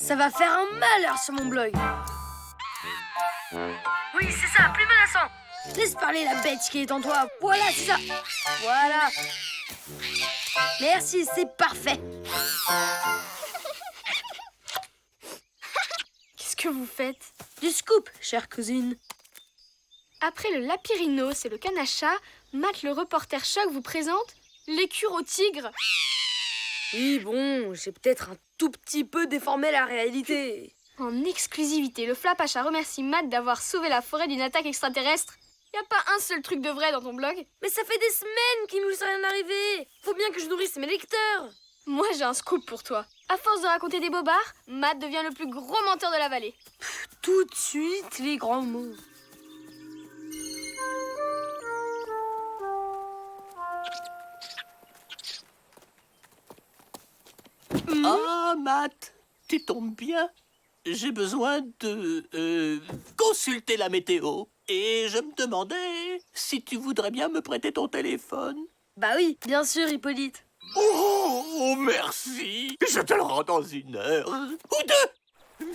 Ça va faire un malheur sur mon blog. Oui, c'est ça, plus menaçant. Laisse parler la bête qui est en toi. Voilà, c'est ça. Voilà. Merci, c'est parfait. Qu'est-ce que vous faites? Du scoop, chère cousine. Après le lapyrinos et le canne à chat, Matt le reporter choc vous présente l'écure au tigre. Oui, bon, j'ai peut-être un tout petit peu déformé la réalité. En exclusivité, le Flap à chat remercie Matt d'avoir sauvé la forêt d'une attaque extraterrestre. Y a pas un seul truc de vrai dans ton blog? Mais ça fait des semaines qu'il nous est rien arrivé. Faut bien que je nourrisse mes lecteurs. Moi, j'ai un scoop pour toi. À force de raconter des bobards, Matt devient le plus gros menteur de la vallée. Tout de suite, les grands mots. Ah, Matt, tu tombes bien. J'ai besoin de consulter la météo. Et je me demandais si tu voudrais bien me prêter ton téléphone. Bah oui, bien sûr, Hippolyte. Oh, merci. Je te le rends dans 1 heure. Ou 2.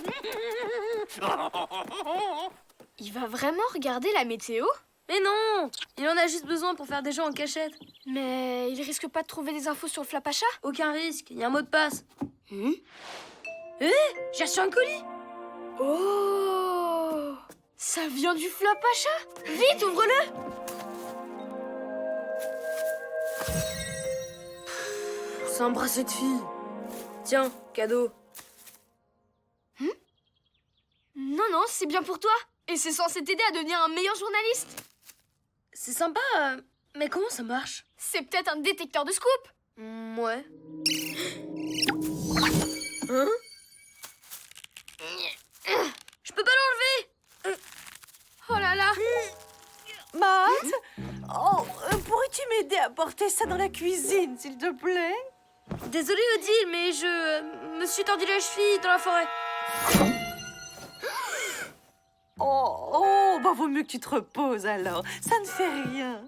Il va vraiment regarder la météo? Mais non, il en a juste besoin pour faire des jeux en cachette. Mais il risque pas de trouver des infos sur le Flap à chat? Aucun risque, il y a un mot de passe. J'ai reçu un colis. Oh! Ça vient du Flap à chat? Vite, ouvre-le! C'est un bracelet de fille. Tiens, cadeau. Non, non, c'est bien pour toi. Et c'est censé t'aider à devenir un meilleur journaliste. C'est sympa, mais comment ça marche? C'est peut-être un détecteur de scoop. Ouais. Hein? Je peux pas l'enlever. Oh là là! Matt, pourrais-tu m'aider à porter ça dans la cuisine, s'il te plaît? Désolée, Odile, mais je me suis tordu la cheville dans la forêt. Bah vaut mieux que tu te reposes alors. Ça ne fait rien.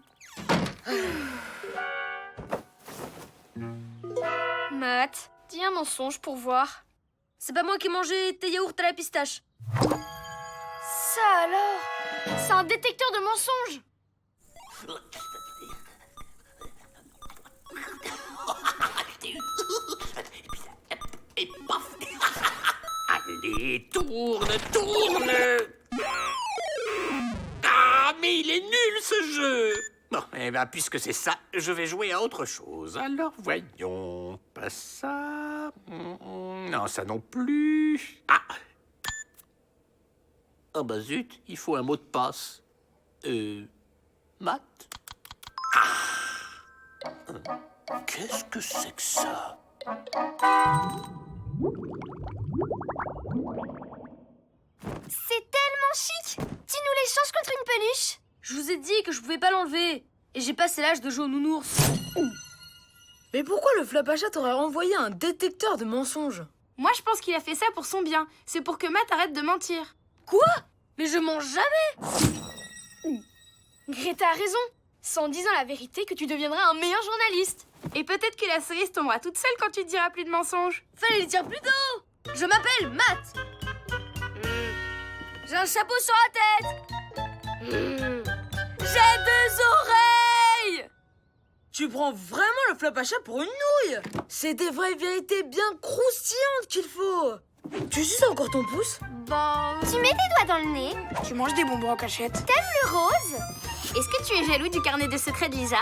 Matt, dis un mensonge pour voir. C'est pas moi qui ai mangé tes yaourts à la pistache. Ça alors? C'est un détecteur de mensonges. Et paf. Allez, tourne. Ah, mais il est nul ce jeu. Bon, eh ben, puisque c'est ça, je vais jouer à autre chose. Alors, voyons. Pas ça. Non, ça non plus. Ah! Oh bah zut, il faut un mot de passe. Matt? Ah! Qu'est-ce que c'est que ça? C'est tellement chic. Tu nous l'échanges contre une peluche? Je vous ai dit que je pouvais pas l'enlever. Et j'ai passé l'âge de jouer au nounours. Mais pourquoi le Flap à chat t'aurait renvoyé un détecteur de mensonges? Moi, je pense qu'il a fait ça pour son bien. C'est pour que Matt arrête de mentir. Quoi? Mais je mens jamais. Greta a raison. C'est en disant la vérité que tu deviendras un meilleur journaliste. Et peut-être que la cerise tombera toute seule quand tu diras plus de mensonges. Fallait le dire plus tôt. Je m'appelle Matt. J'ai un chapeau sur la tête. J'ai 2 oreilles. Tu prends vraiment le Flap à chat pour une nouille? C'est des vraies vérités bien croustillantes qu'il faut. Tu suces encore ton pouce? Bon... Tu mets tes doigts dans le nez. Tu manges des bonbons en cachette. T'aimes le rose? Est-ce que tu es jaloux du carnet de secrets de Lisa?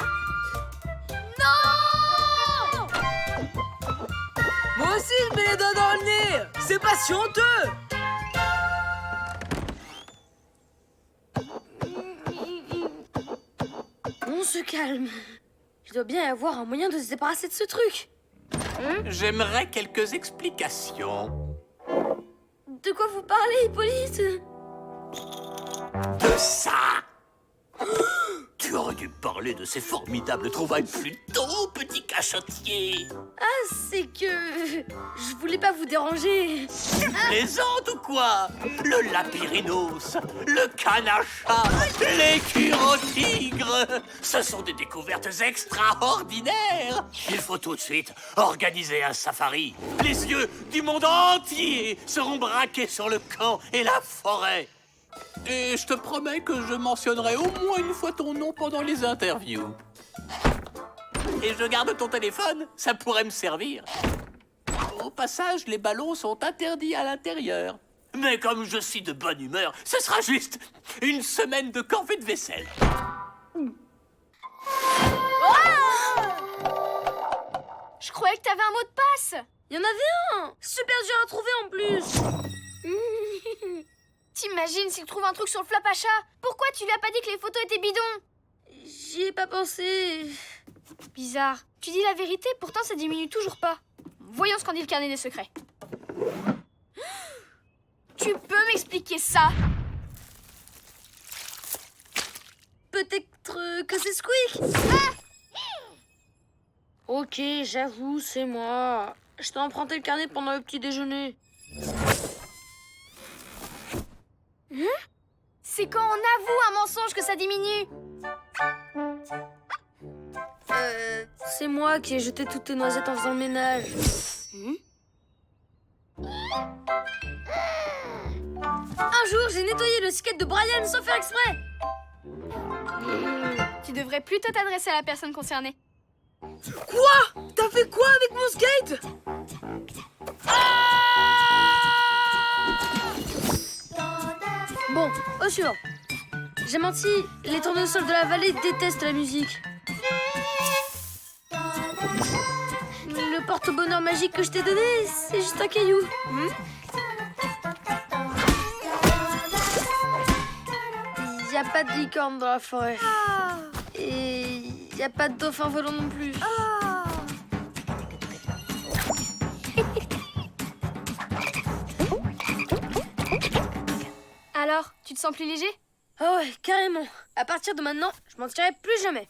Moi aussi, je mets les doigts dans le nez. C'est pas si honteux. On se calme. Il doit bien y avoir un moyen de se débarrasser de ce truc. J'aimerais quelques explications. De quoi vous parlez, Hippolyte? De ça! Tu aurais dû parler de ces formidables trouvailles plus tôt, petit cachotier. Ah, c'est que... je voulais pas vous déranger. Tu plaisantes ou quoi? Le lapyrinos, le canne à chat, l'écure au tigre. Ce sont des découvertes extraordinaires. Il faut tout de suite organiser un safari. Les yeux du monde entier seront braqués sur le camp et la forêt. Et je te promets que je mentionnerai au moins une fois ton nom pendant les interviews. Et je garde ton téléphone, ça pourrait me servir. Au passage, les ballons sont interdits à l'intérieur. Mais comme je suis de bonne humeur, ce sera juste une semaine de corvée de vaisselle. Je croyais que t'avais un mot de passe. Il y en avait un. Super dur à trouver en plus. T'imagines s'il trouve un truc sur le flap à chat? Pourquoi tu lui as pas dit que les photos étaient bidons? J'y ai pas pensé. Bizarre. Tu dis la vérité, pourtant ça diminue toujours pas. Voyons ce qu'en dit le carnet des secrets. Tu peux m'expliquer ça? Peut-être que c'est Squeak. Ok, j'avoue, c'est moi. Je t'ai emprunté le carnet pendant le petit déjeuner. C'est quand on avoue un mensonge que ça diminue. C'est moi qui ai jeté toutes tes noisettes en faisant le ménage. Un jour, j'ai nettoyé le skate de Brian sans faire exprès. Tu devrais plutôt t'adresser à la personne concernée. Quoi? T'as fait quoi avec mon skate? Bon, au suivant. J'ai menti, les tournesols de la vallée détestent la musique. Le porte-bonheur magique que je t'ai donné, c'est juste un caillou. Y a pas de licorne dans la forêt. Et y a pas de dauphin volant non plus. Alors, tu te sens plus léger? Ah ouais, carrément. À partir de maintenant, je mentirai plus jamais.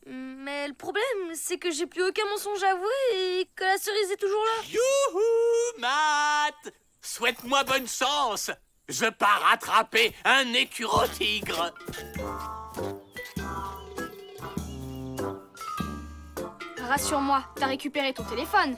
Mais le problème, c'est que j'ai plus aucun mensonge à avouer et que la cerise est toujours là. Youhou, Matt! Souhaite-moi bonne chance. Je pars attraper un écureuil-tigre. Rassure-moi, t'as récupéré ton téléphone.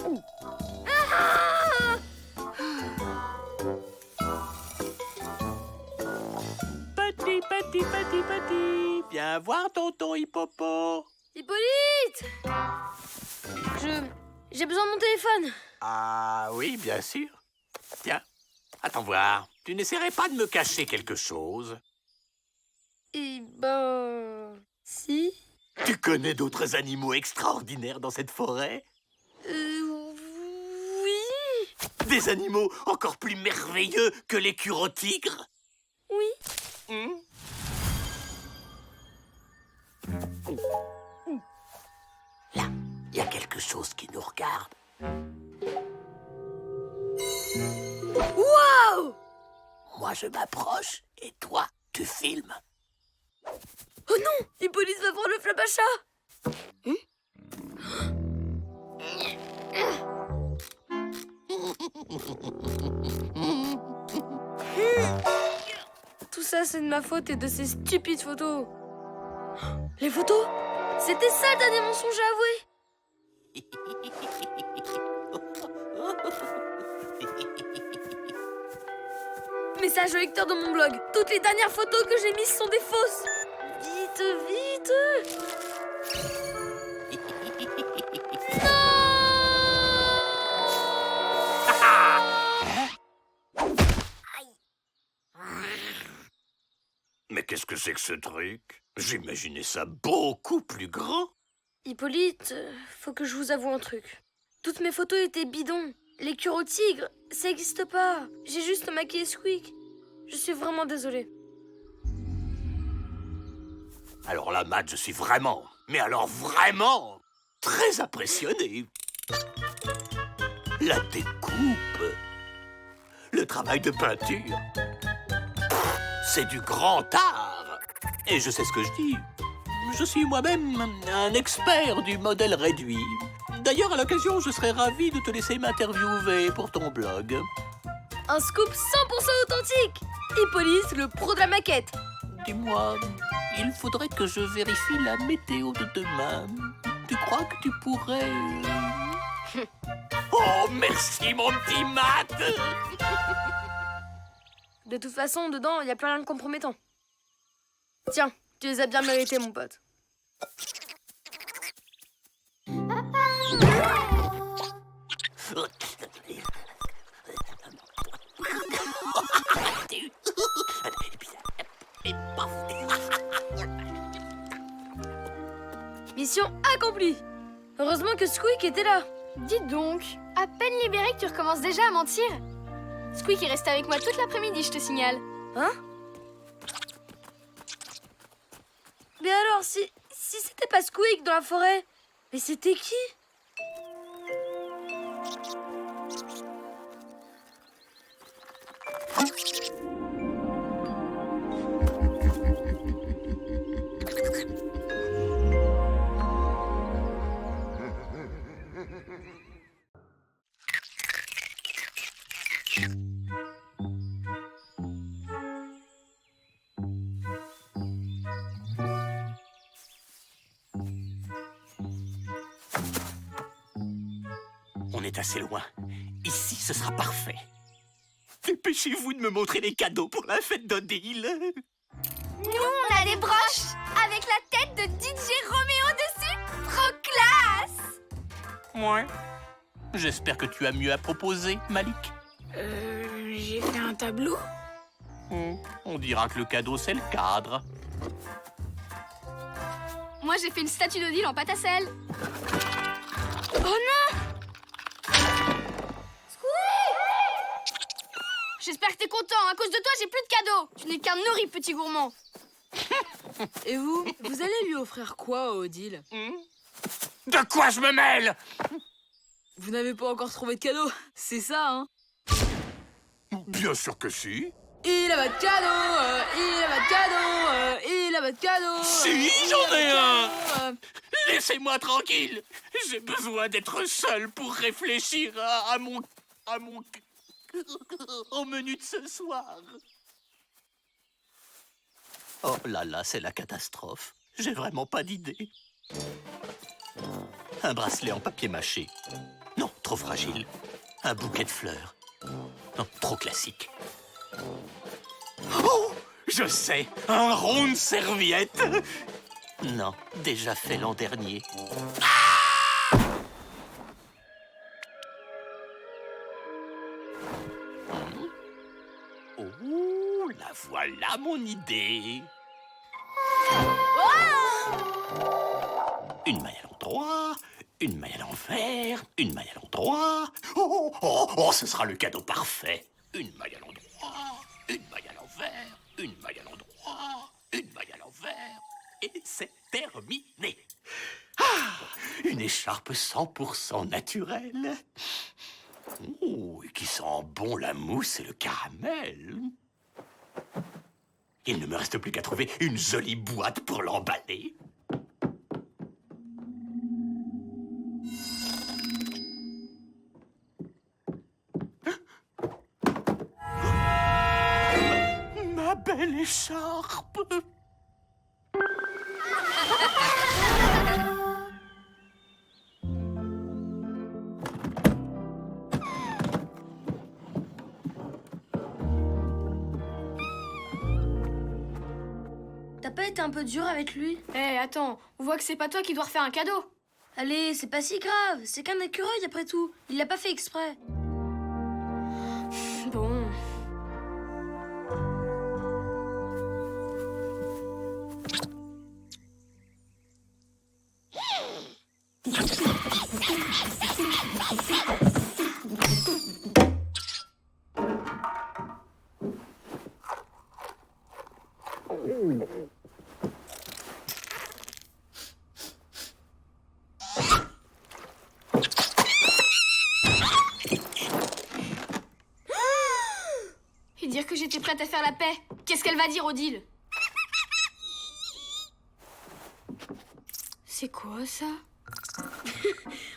Petit. Viens voir tonton Hippopo. Hippolyte! J'ai besoin de mon téléphone. Ah oui, bien sûr. Tiens, attends voir. Tu n'essaierais pas de me cacher quelque chose? Eh ben... Si. Tu connais d'autres animaux extraordinaires dans cette forêt? Oui. Des animaux encore plus merveilleux que l'écureuil-tigre? Oui. Là, il y a quelque chose qui nous regarde. Waouh! Moi, je m'approche et toi, tu filmes. Oh non! Hippolyte va voir le flap à chat! Tout ça, c'est de ma faute et de ces stupides photos. Les photos? C'était ça le dernier mensonge à avouer! Message au lecteur de mon blog. Toutes les dernières photos que j'ai mises sont des fausses. Vite, vite! Mais qu'est-ce que c'est que ce truc? J'imaginais ça beaucoup plus grand. Hippolyte, faut que je vous avoue un truc. Toutes mes photos étaient bidons. L'écureuil-tigre, ça n'existe pas. J'ai juste maquillé Squeak. Je suis vraiment désolée. Alors là, Matt, je suis vraiment, mais alors vraiment, très impressionné. La découpe, le travail de peinture, c'est du grand art. Et je sais ce que je dis. Je suis moi-même un expert du modèle réduit. D'ailleurs, à l'occasion, je serais ravi de te laisser m'interviewer pour ton blog. Un scoop 100% authentique. Hippolyte, le pro de la maquette. Dis-moi, il faudrait que je vérifie la météo de demain. Tu crois que tu pourrais... Oh, merci, mon petit Matt! De toute façon, dedans, il n'y a plus rien de compromettant. Tiens, tu les as bien mérités, mon pote. Mission accomplie! Heureusement que Squeak était là. Dis donc, à peine libéré que tu recommences déjà à mentir. Squeak est resté avec moi toute l'après-midi, je te signale. Hein? Mais alors, si c'était pas Squeak dans la forêt, mais c'était qui? On est assez loin. Ici, ce sera parfait. Dépêchez-vous de me montrer les cadeaux pour la fête d'Odile. Nous, on a des broches avec la tête de DJ Roméo dessus. Trop classe! Ouais. J'espère que tu as mieux à proposer, Malik. J'ai fait un tableau. On dira que le cadeau, c'est le cadre. Moi, j'ai fait une statue d'Odile en pâte à sel. Oh non! J'espère que t'es content. À cause de toi, j'ai plus de cadeaux. Tu n'es qu'un nourri, petit gourmand. Et vous allez lui offrir quoi, Odile? De quoi je me mêle? Vous n'avez pas encore trouvé de cadeau, c'est ça, hein? Bien sûr que si. Il a pas de cadeau, il a pas de cadeau, il a pas de cadeau. Si, j'en ai un. un. Laissez-moi tranquille. J'ai besoin d'être seul pour réfléchir à mon au menu de ce soir. Oh là là, c'est la catastrophe. J'ai vraiment pas d'idée. Un bracelet en papier mâché. Non, trop fragile. Un bouquet de fleurs. Non, trop classique. Oh, je sais, un rond de serviette. Non, déjà fait l'an dernier. Oh, la voilà mon idée. Une maille à l'endroit, une maille à l'envers, une maille à l'endroit. Oh, ce sera le cadeau parfait. Une maille à l'endroit, une maille à l'envers, une maille à l'endroit, une maille à l'envers. Et c'est terminé. Une écharpe 100% naturelle. Oh, et qui sent bon la mousse et le caramel. Il ne me reste plus qu'à trouver une jolie boîte pour l'emballer. Ma belle écharpe. T'as pas été un peu dur avec lui? Eh, attends, on voit que c'est pas toi qui dois refaire un cadeau. Allez, c'est pas si grave. C'est qu'un écureuil après tout. Il l'a pas fait exprès. Bon. Et dire que j'étais prête à faire la paix. Qu'est-ce qu'elle va dire, Odile? C'est quoi ça?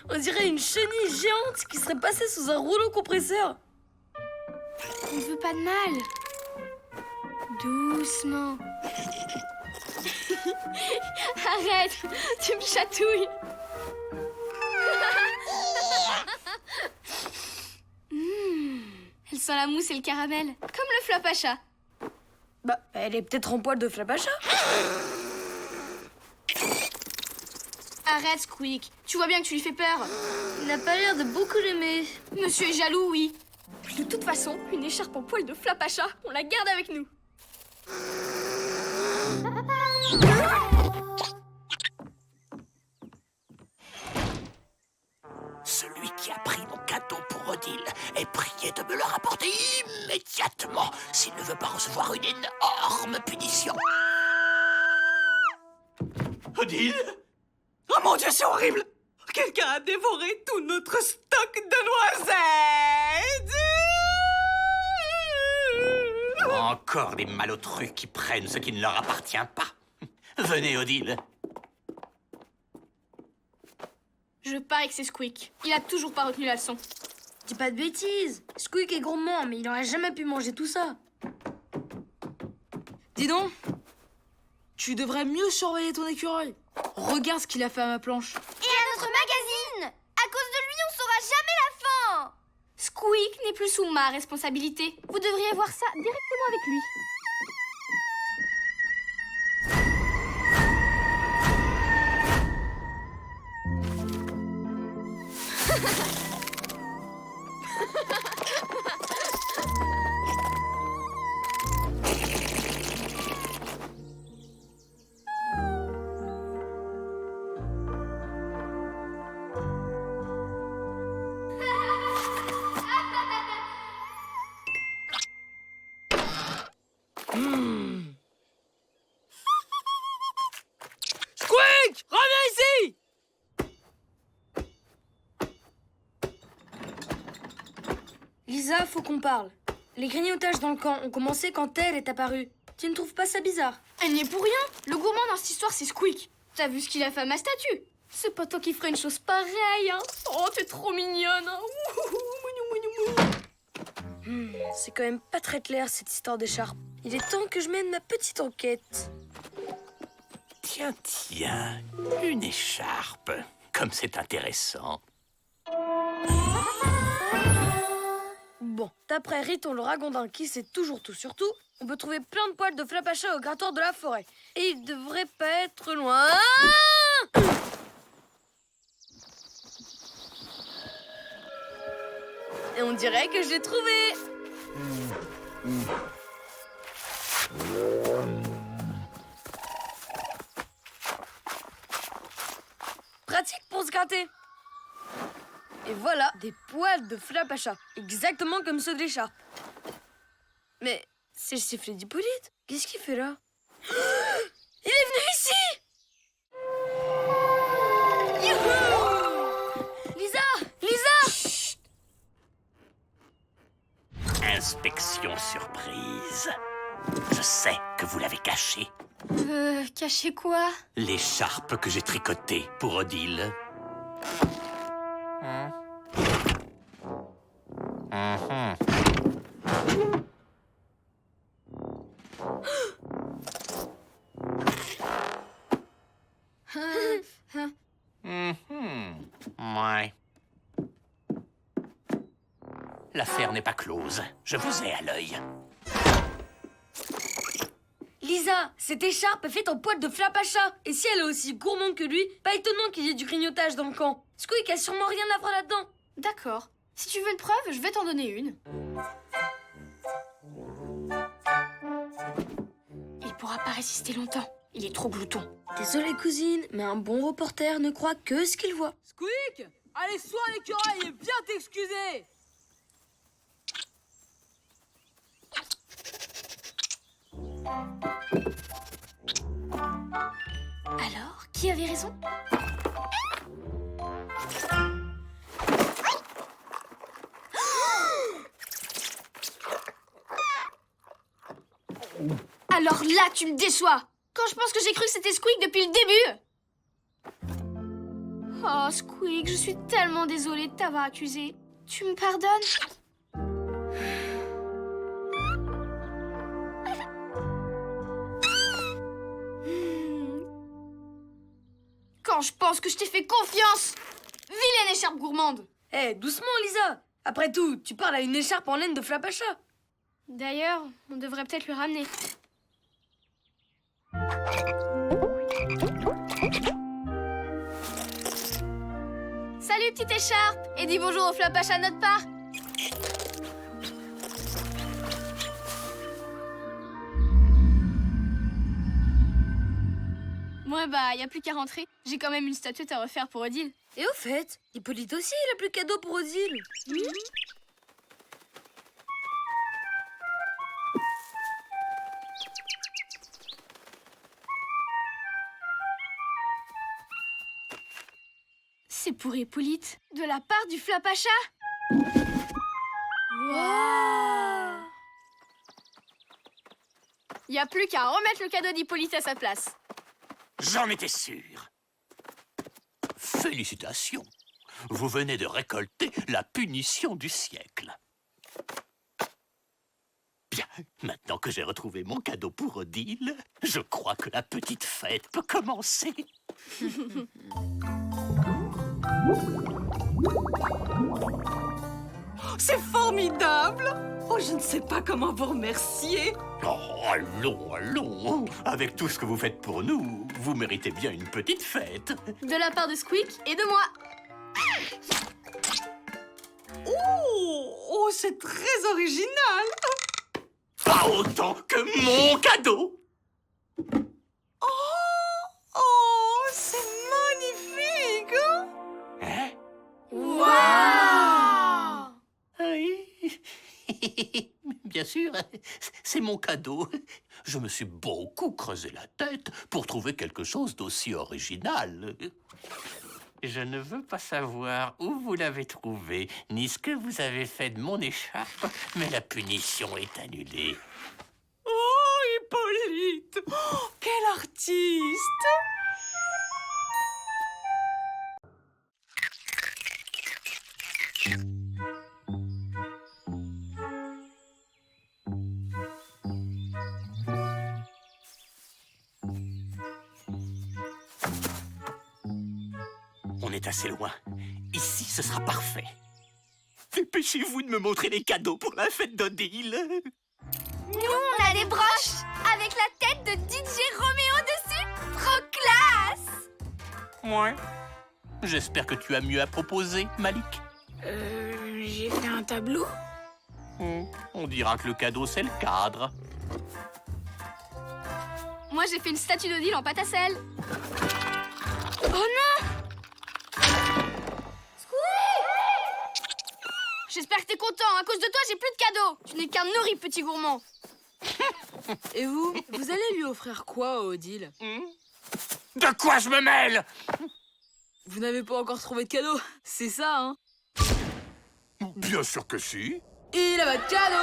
On dirait une chenille géante qui serait passée sous un rouleau compresseur. On ne veut pas de mal. Doucement. Arrête, tu me chatouilles. Elle sent la mousse et le caramel, comme le flop à chat. Bah, elle est peut-être en poil de flap à chat. Arrête, Squeak. Tu vois bien que tu lui fais peur. Il n'a pas l'air de beaucoup l'aimer. Monsieur est jaloux, oui. Puis de toute façon, une écharpe en poil de flap à chat, on la garde avec nous. Celui qui a pris mon cadeau pour Odile est prié de me le rapporter immédiatement s'il ne veut pas recevoir une énorme punition. Odile? Oh mon Dieu, c'est horrible! Quelqu'un a dévoré tout notre stock de noisettes! Encore des malotrus qui prennent ce qui ne leur appartient pas. Venez, Odile. Je parie que c'est Squeak. Il a toujours pas retenu la leçon. Dis pas de bêtises. Squeak est gourmand, mais il aurait jamais pu manger tout ça. Dis donc, tu devrais mieux surveiller ton écureuil. Regarde ce qu'il a fait à ma planche. Et à notre magazine! À cause de lui, on saura jamais la fin! Squeak n'est plus sous ma responsabilité. Vous devriez voir ça directement avec lui. Squeak, reviens ici! Lisa, faut qu'on parle. Les grignotages dans le camp ont commencé quand elle est apparue. Tu ne trouves pas ça bizarre? Elle n'y est pour rien. Le gourmand dans cette histoire, c'est Squeak. T'as vu ce qu'il a fait à ma statue? C'est pas toi qui ferais une chose pareille, hein? Oh, t'es trop mignonne, hein? C'est quand même pas très clair cette histoire d'écharpe. Il est temps que je mène ma petite enquête. Tiens, tiens, une écharpe. Comme c'est intéressant. Bon, d'après Riton le ragondin qui sait toujours tout sur tout, on peut trouver plein de poils de flap à chat au grattoir de la forêt. Et il devrait pas être loin. Ah! Et on dirait que je l'ai trouvé. Pratique pour se gratter. Et voilà, des poils de flap à chat, exactement comme ceux de l'écharpe. Mais c'est le sifflet d'Hippolyte. Qu'est-ce qu'il fait là? Il est venu ici! Youhou! Lisa! Lisa! Chut. Inspection surprise. Je sais que vous l'avez caché. Caché quoi? L'écharpe que j'ai tricotée pour Odile. Ouais. L'affaire n'est pas close. Je vous ai à l'œil. Lisa, cette écharpe est faite en poils de flap à chat. Et si elle est aussi gourmande que lui, pas étonnant qu'il y ait du grignotage dans le camp. Squeak a sûrement rien à voir là-dedans. D'accord. Si tu veux une preuve, je vais t'en donner une. Il pourra pas résister longtemps. Il est trop glouton. Désolée cousine, mais un bon reporter ne croit que ce qu'il voit. Squeak, allez sois l'écureuil et viens t'excuser. Alors, qui avait raison? Alors là, tu me déçois. Quand je pense que j'ai cru que c'était Squeak depuis le début. Oh, Squeak, je suis tellement désolée de t'avoir accusé. Tu me pardonnes? je pense que je t'ai fait confiance. Vilaine écharpe gourmande. Eh, doucement, Lisa. Après tout, tu parles à une écharpe en laine de Flapacha. D'ailleurs, on devrait peut-être le ramener. Salut, petite écharpe. Et dis bonjour au Flapacha de notre part. Ouais, bah, y a plus qu'à rentrer. J'ai quand même une statuette à refaire pour Odile. Et au fait, Hippolyte aussi, il a plus de cadeau pour Odile. C'est pour Hippolyte, de la part du Flapacha. Waouh! Y a plus qu'à remettre le cadeau d'Hippolyte à sa place. J'en étais sûr. Félicitations. Vous venez de récolter la punition du siècle. Bien, maintenant que j'ai retrouvé mon cadeau pour Odile, je crois que la petite fête peut commencer. C'est formidable! Oh, je ne sais pas comment vous remercier. Oh, allons, allons. Avec tout ce que vous faites pour nous, vous méritez bien une petite fête. De la part de Squeak et de moi. Oh, c'est très original. Pas autant que mon cadeau. Oh, c'est magnifique. Hein? Waouh! Oui. Bien sûr, c'est mon cadeau. Je me suis beaucoup creusé la tête pour trouver quelque chose d'aussi original. Je ne veux pas savoir où vous l'avez trouvé, ni ce que vous avez fait de mon écharpe, mais la punition est annulée. Oh, Hippolyte. Oh, quel artiste. On est assez loin. Ici, ce sera parfait. Dépêchez-vous de me montrer les cadeaux pour la fête d'Odile. Nous, on a des broches avec la tête de DJ Roméo dessus. Trop classe! Ouais. J'espère que tu as mieux à proposer, Malik. J'ai fait un tableau. On dira que le cadeau, c'est le cadre. Moi, j'ai fait une statue d'Odile en pâte à sel. Oh non! J'espère que t'es content. À cause de toi, j'ai plus de cadeaux. Tu n'es qu'un horrible petit gourmand. Et vous allez lui offrir quoi à Odile? De quoi je me mêle? Vous n'avez pas encore trouvé de cadeau, c'est ça, hein? Bien sûr que si. Il a pas de cadeau,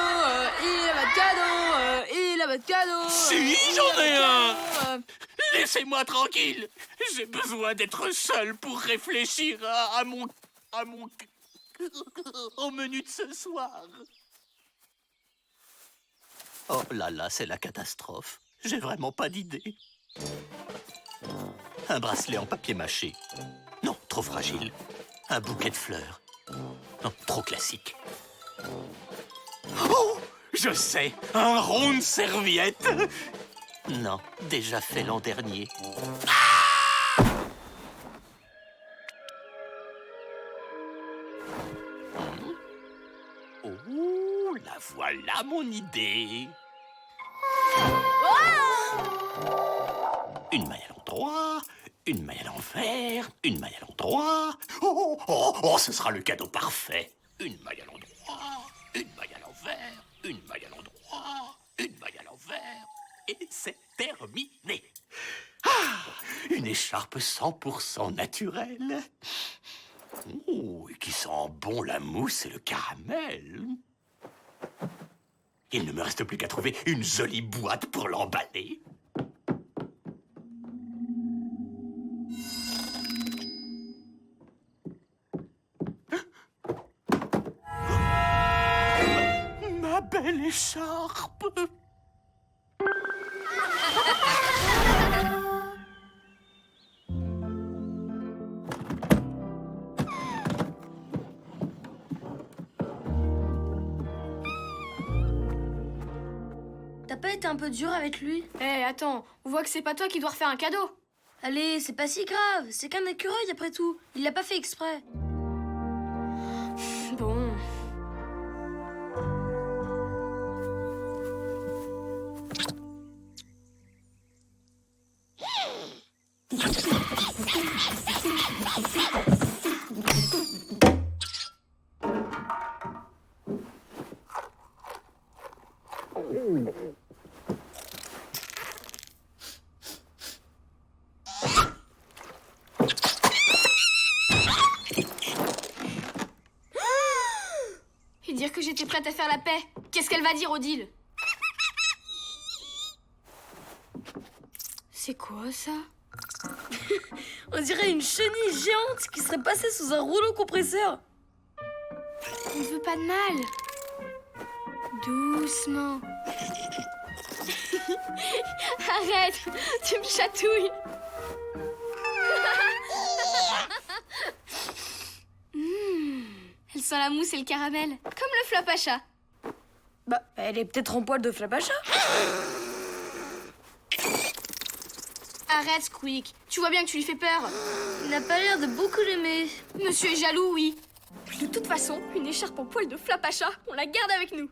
il a pas de cadeau, il a pas de cadeau. Si, j'en ai un. un. Laissez-moi tranquille. J'ai besoin d'être seul pour réfléchir au menu de ce soir. Oh là là, c'est la catastrophe. J'ai vraiment pas d'idée. Un bracelet en papier mâché. Non, trop fragile. Un bouquet de fleurs. Non, trop classique. Oh, je sais, un rond de serviette. Non, déjà fait l'an dernier. Oh, la voilà mon idée. Une maille à l'endroit, une maille à l'envers, une maille à l'endroit. Oh, ce sera le cadeau parfait. Une maille à l'endroit, une maille à l'envers, une maille à l'endroit, une maille à l'envers. Et c'est terminé. Ah, une écharpe 100% naturelle. Oh, et qui sent bon la mousse et le caramel. Il ne me reste plus qu'à trouver une jolie boîte pour l'emballer. Ma belle écharpe. pas été un peu dur avec lui? Eh, attends, on voit que c'est pas toi qui dois refaire un cadeau. Allez, c'est pas si grave. C'est qu'un écureuil après tout. Il l'a pas fait exprès. Bon. Et dire que j'étais prête à faire la paix. Qu'est-ce qu'elle va dire, Odile? C'est quoi ça? On dirait une chenille géante qui serait passée sous un rouleau compresseur. On ne veut pas de mal. Doucement. Arrête, tu me chatouilles. Elle sent la mousse et le caramel, comme le flop à chat. Bah, elle est peut-être en poil de flapacha. Arrête, Squeak. Tu vois bien que tu lui fais peur. Il n'a pas l'air de beaucoup l'aimer. Monsieur est jaloux, oui. De toute façon, une écharpe en poil de flap à chat, on la garde avec nous.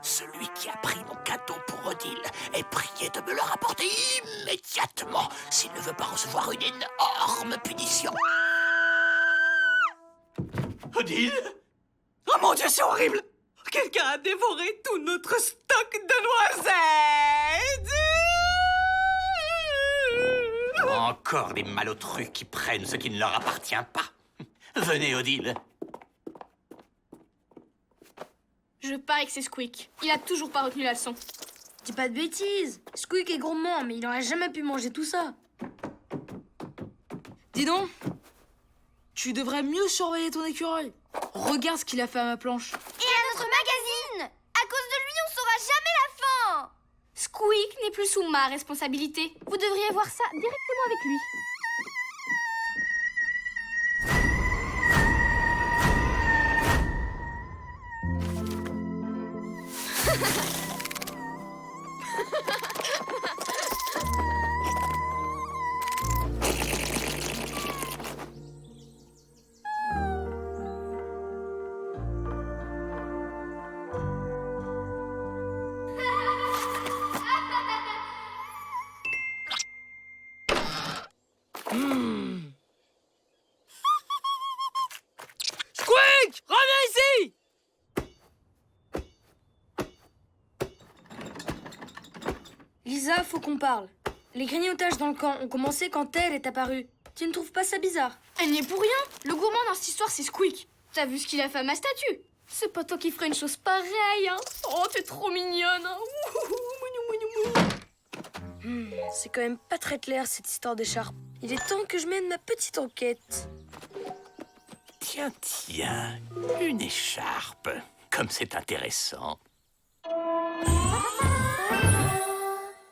Celui qui a pris mon cadeau pour Odile est prié de me le rapporter immédiatement s'il ne veut pas recevoir une énorme punition. Odile? Oh mon Dieu, c'est horrible! Quelqu'un a dévoré tout notre stock de noisettes. Encore des malotrus qui prennent ce qui ne leur appartient pas. Venez, Odile. Je parie que c'est Squeak. Il a toujours pas retenu la leçon. Dis pas de bêtises. Squeak est gourmand, mais il aurait jamais pu manger tout ça. Dis donc, tu devrais mieux surveiller ton écureuil. Regarde ce qu'il a fait à ma planche. Et à notre magazine! À cause de lui, on saura jamais la fin! Squeak n'est plus sous ma responsabilité. Vous devriez voir ça directement avec lui. Squeak, reviens ici! Lisa, faut qu'on parle. Les grignotages dans le camp ont commencé quand elle est apparue. Tu ne trouves pas ça bizarre? Elle n'y est pour rien. Le gourmand dans cette histoire, c'est Squeak. T'as vu ce qu'il a fait à ma statue? C'est pas toi qui ferais une chose pareille, hein? Oh, t'es trop mignonne, hein? C'est quand même pas très clair cette histoire d'écharpe. Il est temps que je mène ma petite enquête. Tiens, tiens, une écharpe. Comme c'est intéressant.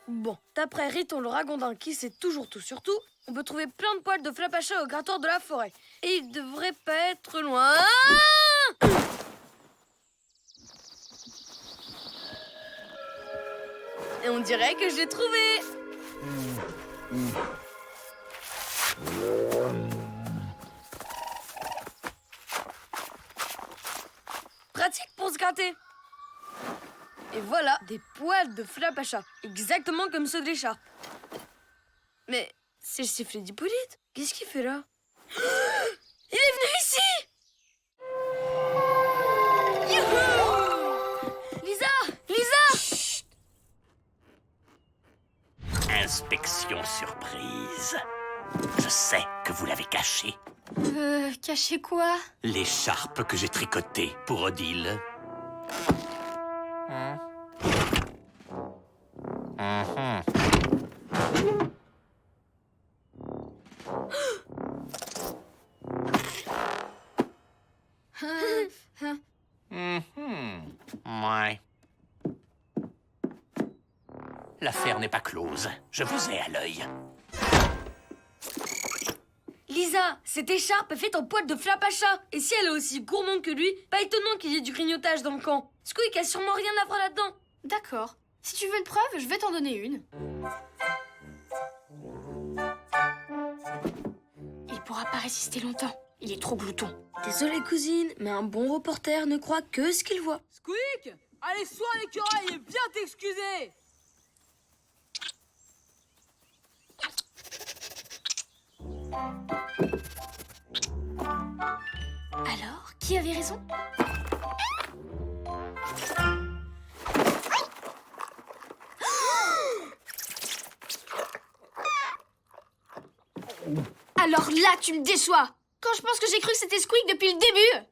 Bon, d'après Riton le ragondin qui sait toujours tout sur tout, on peut trouver plein de poils de flapacha au grattoir de la forêt. Et il devrait pas être loin. Et on dirait que je l'ai trouvé. Pratique pour se gratter. Et voilà, des poils de flapacha, exactement comme ceux de l'écharpe. Mais c'est le sifflet d'Hippolyte. Qu'est-ce qu'il fait là? Il est venu ici! Youhou! Lisa! Lisa! Chut. Inspection surprise. Je sais que vous l'avez caché. Cacher quoi? L'écharpe que j'ai tricotée pour Odile. Ouais. L'affaire n'est pas close. Je vous ai à l'œil. Lisa, cette écharpe est faite en poils de Flapacha. Et si elle est aussi gourmande que lui, pas étonnant qu'il y ait du grignotage dans le camp. Squeak a sûrement rien à voir là-dedans. D'accord. Si tu veux une preuve, je vais t'en donner une. Il pourra pas résister longtemps. Il est trop glouton. Désolé cousine, mais un bon reporter ne croit que ce qu'il voit. Squeak, allez, sois à l'écureuil et viens t'excuser. Alors, qui avait raison? Alors là, tu me déçois. Quand je pense que j'ai cru que c'était Squeak depuis le début.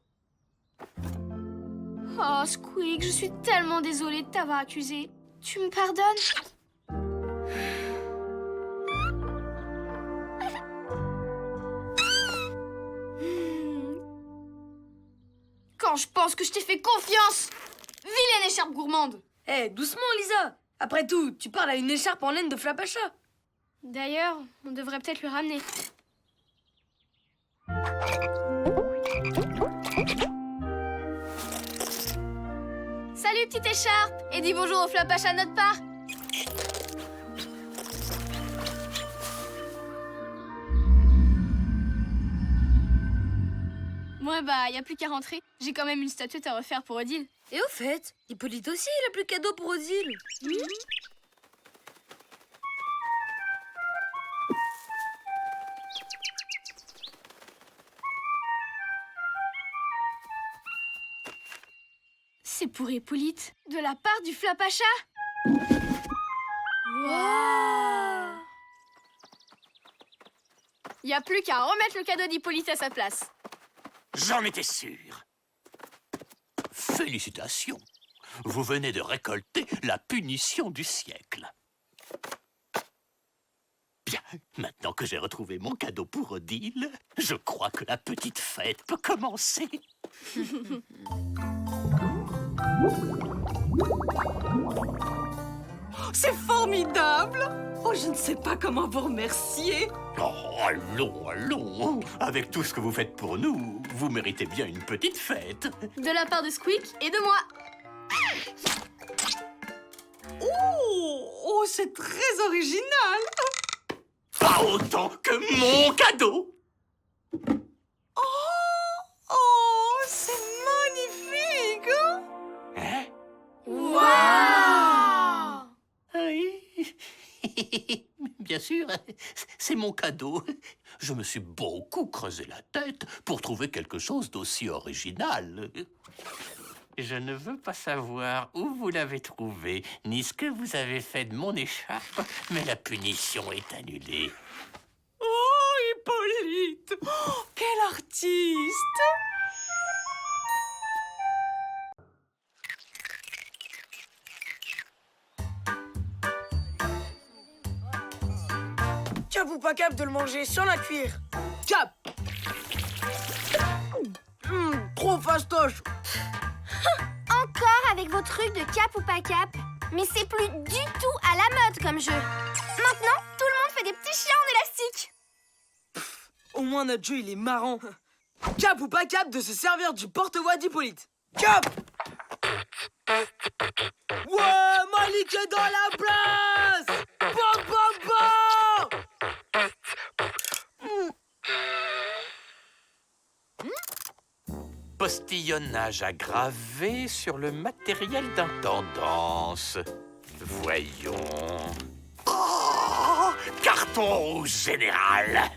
Oh, Squeak, je suis tellement désolée de t'avoir accusé. Tu me pardonnes? Quand je pense que je t'ai fait confiance. Vilaine écharpe gourmande. Eh, doucement Lisa. Après tout, tu parles à une écharpe en laine de Flapacha. D'ailleurs, on devrait peut-être lui ramener. Salut, petite écharpe. Et dis bonjour au Flapacha à notre part. Ouais, bah, y a plus qu'à rentrer. J'ai quand même une statuette à refaire pour Odile. Et au fait, Hippolyte aussi, il a plus de cadeau pour Odile. C'est pour Hippolyte, de la part du Flapacha. Waouh! Y a plus qu'à remettre le cadeau d'Hippolyte à sa place. J'en étais sûr. Félicitations. Vous venez de récolter la punition du siècle. Bien, maintenant que j'ai retrouvé mon cadeau pour Odile, je crois que la petite fête peut commencer. C'est formidable! Oh, je ne sais pas comment vous remercier. Oh, allons, allons. Avec tout ce que vous faites pour nous, vous méritez bien une petite fête. De la part de Squeak et de moi. Oh, c'est très original. Pas autant que mon cadeau. Oh, c'est magnifique. Hein? Waouh! Oui. Bien sûr, c'est mon cadeau. Je me suis beaucoup creusé la tête pour trouver quelque chose d'aussi original. Je ne veux pas savoir où vous l'avez trouvé, ni ce que vous avez fait de mon écharpe, mais la punition est annulée. Oh, Hippolyte. Oh, quel artiste. Cap ou pas cap de le manger sans la cuire? Cap! Trop fastoche! Encore avec vos trucs de cap ou pas cap. Mais c'est plus du tout à la mode comme jeu. Maintenant, tout le monde fait des petits chiens en élastique. Au moins notre jeu il est marrant. Cap ou pas cap de se servir du porte-voix d'Hippolyte? Cap! Ouais, Malik est dans la place! Bam, bam, bam! Postillonnage aggravé sur le matériel d'intendance. Voyons. Oh, carton rouge général.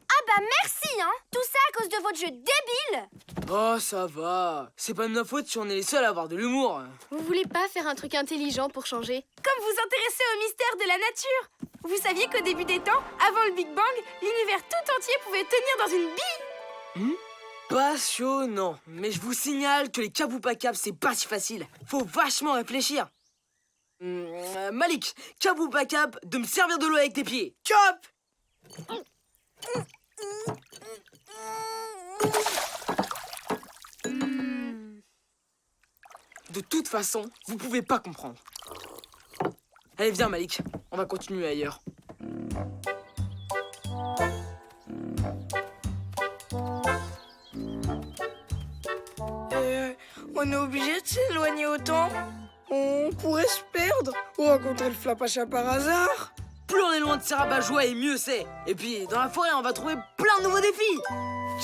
Ah bah merci, hein. Tout ça à cause de votre jeu débile. Oh, ça va. C'est pas de ma faute si on est les seuls à avoir de l'humour. Vous voulez pas faire un truc intelligent pour changer? Comme vous intéressez au mystère de la nature. Vous saviez qu'au début des temps, avant le Big Bang, l'univers tout entier pouvait tenir dans une bille? Passionnant. Mais je vous signale que les cap ou pas cap, c'est pas si facile. Faut vachement réfléchir. Malik, cap ou pas cap de me servir de l'eau avec tes pieds? Cap! De toute toute façon, vous pouvez pas comprendre. Allez, viens Malik, on va continuer ailleurs. On est obligé de s'éloigner autant? On pourrait se perdre ou rencontrer le Flapacha par hasard? Plus on est loin de ces rabat-joie et mieux c'est. Et puis, dans la forêt, on va trouver plein de nouveaux défis.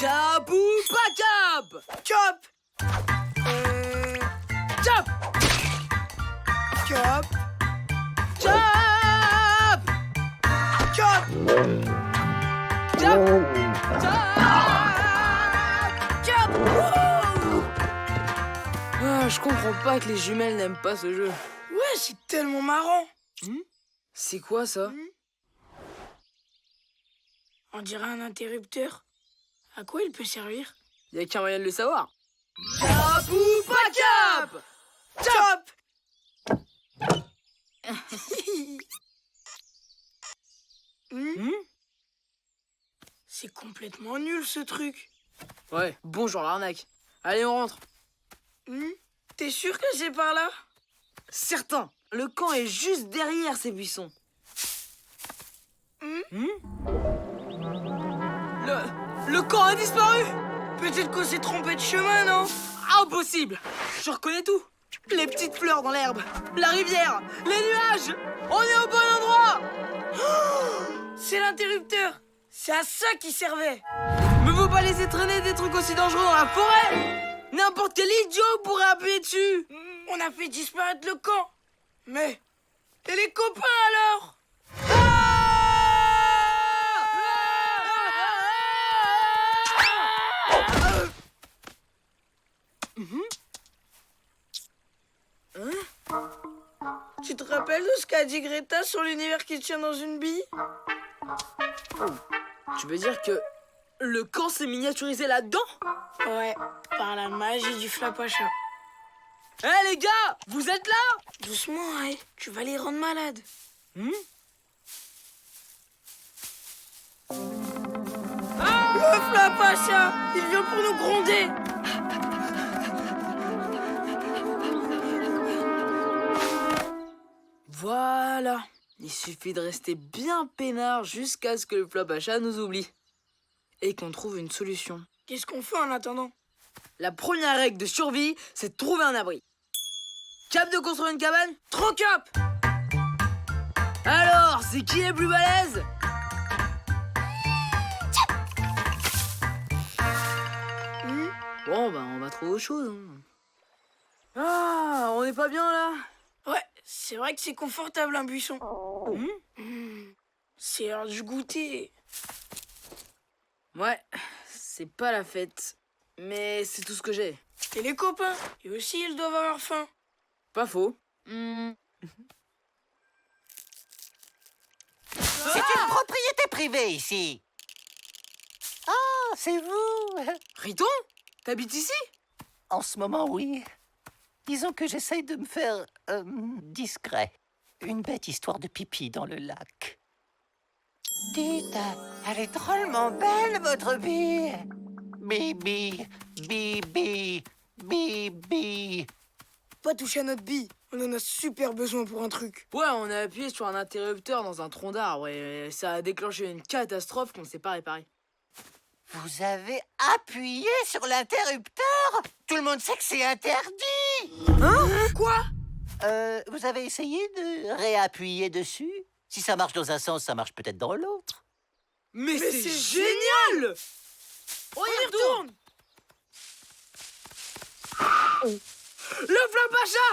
Cap ou pas cap? Chop! Cap! Chop! Cap! Chop! Cap! Chop! Ah, je comprends pas que les jumelles n'aiment pas ce jeu. Ouais, c'est tellement marrant. C'est quoi ça? On dirait un interrupteur. À quoi il peut servir? Y a qu'un moyen de le savoir. Cap ou pas cap? Chop! C'est complètement nul ce truc. Ouais, bonjour l'arnaque. Allez, on rentre. T'es sûr que c'est par là? Certain, le camp est juste derrière ces buissons. Le camp a disparu. Peut-être qu'on s'est trompé de chemin, non? Impossible. Je reconnais tout. Les petites fleurs dans l'herbe, la rivière, les nuages. On est au bon endroit. C'est l'interrupteur. C'est à ça qu'il servait. Mais faut pas laisser traîner des trucs aussi dangereux dans la forêt. N'importe quel idiot pourrait appuyer dessus. On a fait disparaître le camp. Mais... Et les copains alors? Tu te rappelles de ce qu'a dit Greta sur l'univers qui tient dans une bille? Tu veux dire que le camp s'est miniaturisé là-dedans? Ouais, par la magie du Flapacha. Eh les gars, vous êtes là? Doucement, hein, tu vas les rendre malades. Le Flapacha, il vient pour nous gronder. Voilà, il suffit de rester bien peinard jusqu'à ce que le Flapacha nous oublie. Et qu'on trouve une solution. Qu'est-ce qu'on fait en attendant? La première règle de survie, c'est de trouver un abri. Cap de construire une cabane? Trop cap! Alors, c'est qui est plus balèze? Bon, bah on va trouver autre chose. Hein. Ah, on n'est pas bien là? Ouais, c'est vrai que c'est confortable un buisson. C'est l'heure du goûter. Ouais, c'est pas la fête. Mais c'est tout ce que j'ai. Et les copains, eux aussi ils doivent avoir faim. Pas faux. C'est une propriété privée ici. Ah, c'est vous. Riton? T'habites ici? En ce moment, oui. Disons que j'essaye de me faire discret. Une bête histoire de pipi dans le lac. Dites, elle est drôlement belle, votre bille. Bibi, bibi, bibi. Pas toucher à notre bille, on en a super besoin pour un truc. Ouais, on a appuyé sur un interrupteur dans un tronc d'arbre et ça a déclenché une catastrophe qu'on ne sait pas réparer. Vous avez appuyé sur l'interrupteur? Tout le monde sait que c'est interdit. Quoi? Vous avez essayé de réappuyer dessus? Si ça marche dans un sens, ça marche peut-être dans l'autre. Mais c'est génial! On y retourne. Le Flapacha!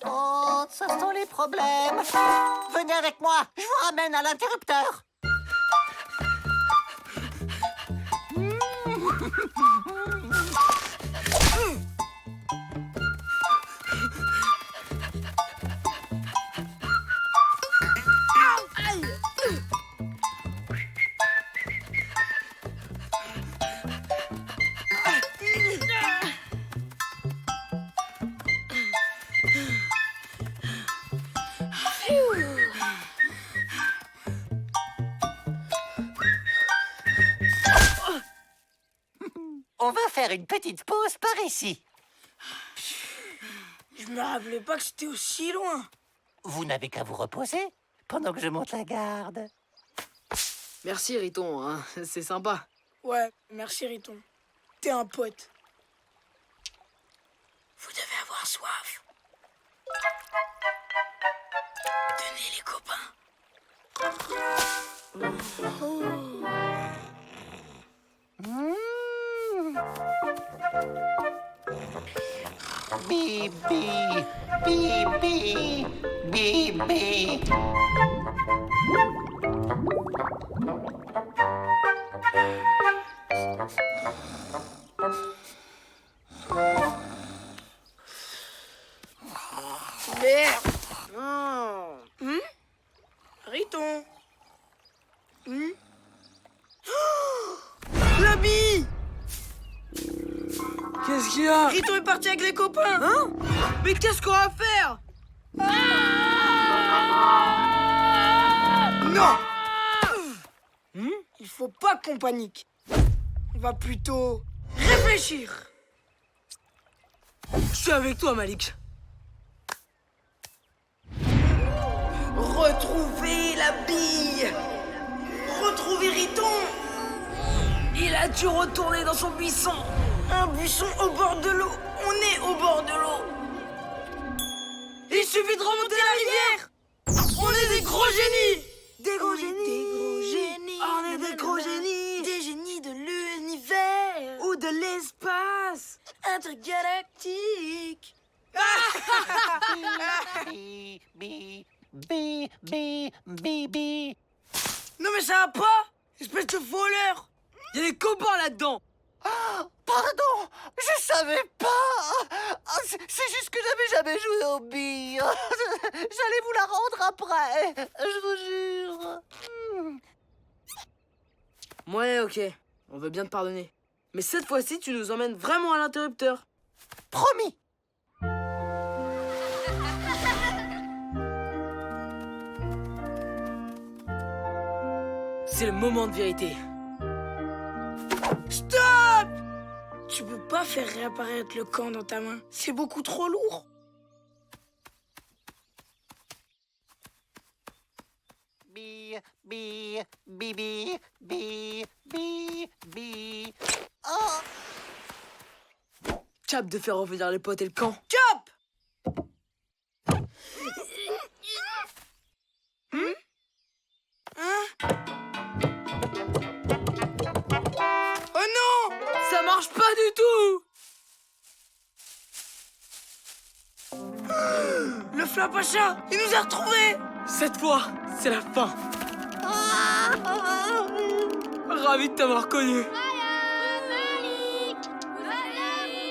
Oh, ça sent les problèmes. Venez avec moi, je vous ramène à l'interrupteur. On va faire une petite pause par ici. me rappelais pas que c'était aussi loin. Vous n'avez qu'à vous reposer pendant que je monte la garde. Merci, Riton, hein, c'est sympa. Ouais, merci Riton. T'es un pote. Vous devez avoir soif. Tenez les copains. Bibi, Bibi, Bibi. Merde. Non. Riton. La bille. Qu'est-ce qu'il y a? Riton est parti avec les copains. Hein? Mais qu'est-ce qu'on va faire? Non. Il faut pas qu'on panique. On va plutôt réfléchir. Je suis avec toi, Malik. Retrouver la bille. Retrouver Riton. Il a dû retourner dans son buisson. Un buisson au bord de l'eau. On est au bord de l'eau. Il suffit de remonter la rivière. On est des gros génies. Des gros génies. Des gros génies. On est des gros génies. Des génies de l'univers. Ou de l'espace. Intergalactique. Bibi, Bibi, Bibi. Non mais ça va pas. Espèce de voleur. Il y a des copains là-dedans. Pardon, je savais pas. C'est juste que j'avais jamais joué aux billes. J'allais vous la rendre après, je vous jure. Ouais, ok. On veut bien te pardonner. Mais cette fois-ci, tu nous emmènes vraiment à l'interrupteur. Promis. C'est le moment de vérité. Stop. Tu peux pas faire réapparaître le camp dans ta main. C'est beaucoup trop lourd. Bi, bi, bibi, bi, bi, bi. Oh. Cap de faire revenir les potes et le camp. Chop. Oh non. Ça marche pas du tout. Le Flapacha, il nous a retrouvés. Cette fois, c'est la fin. Ravi de t'avoir connu.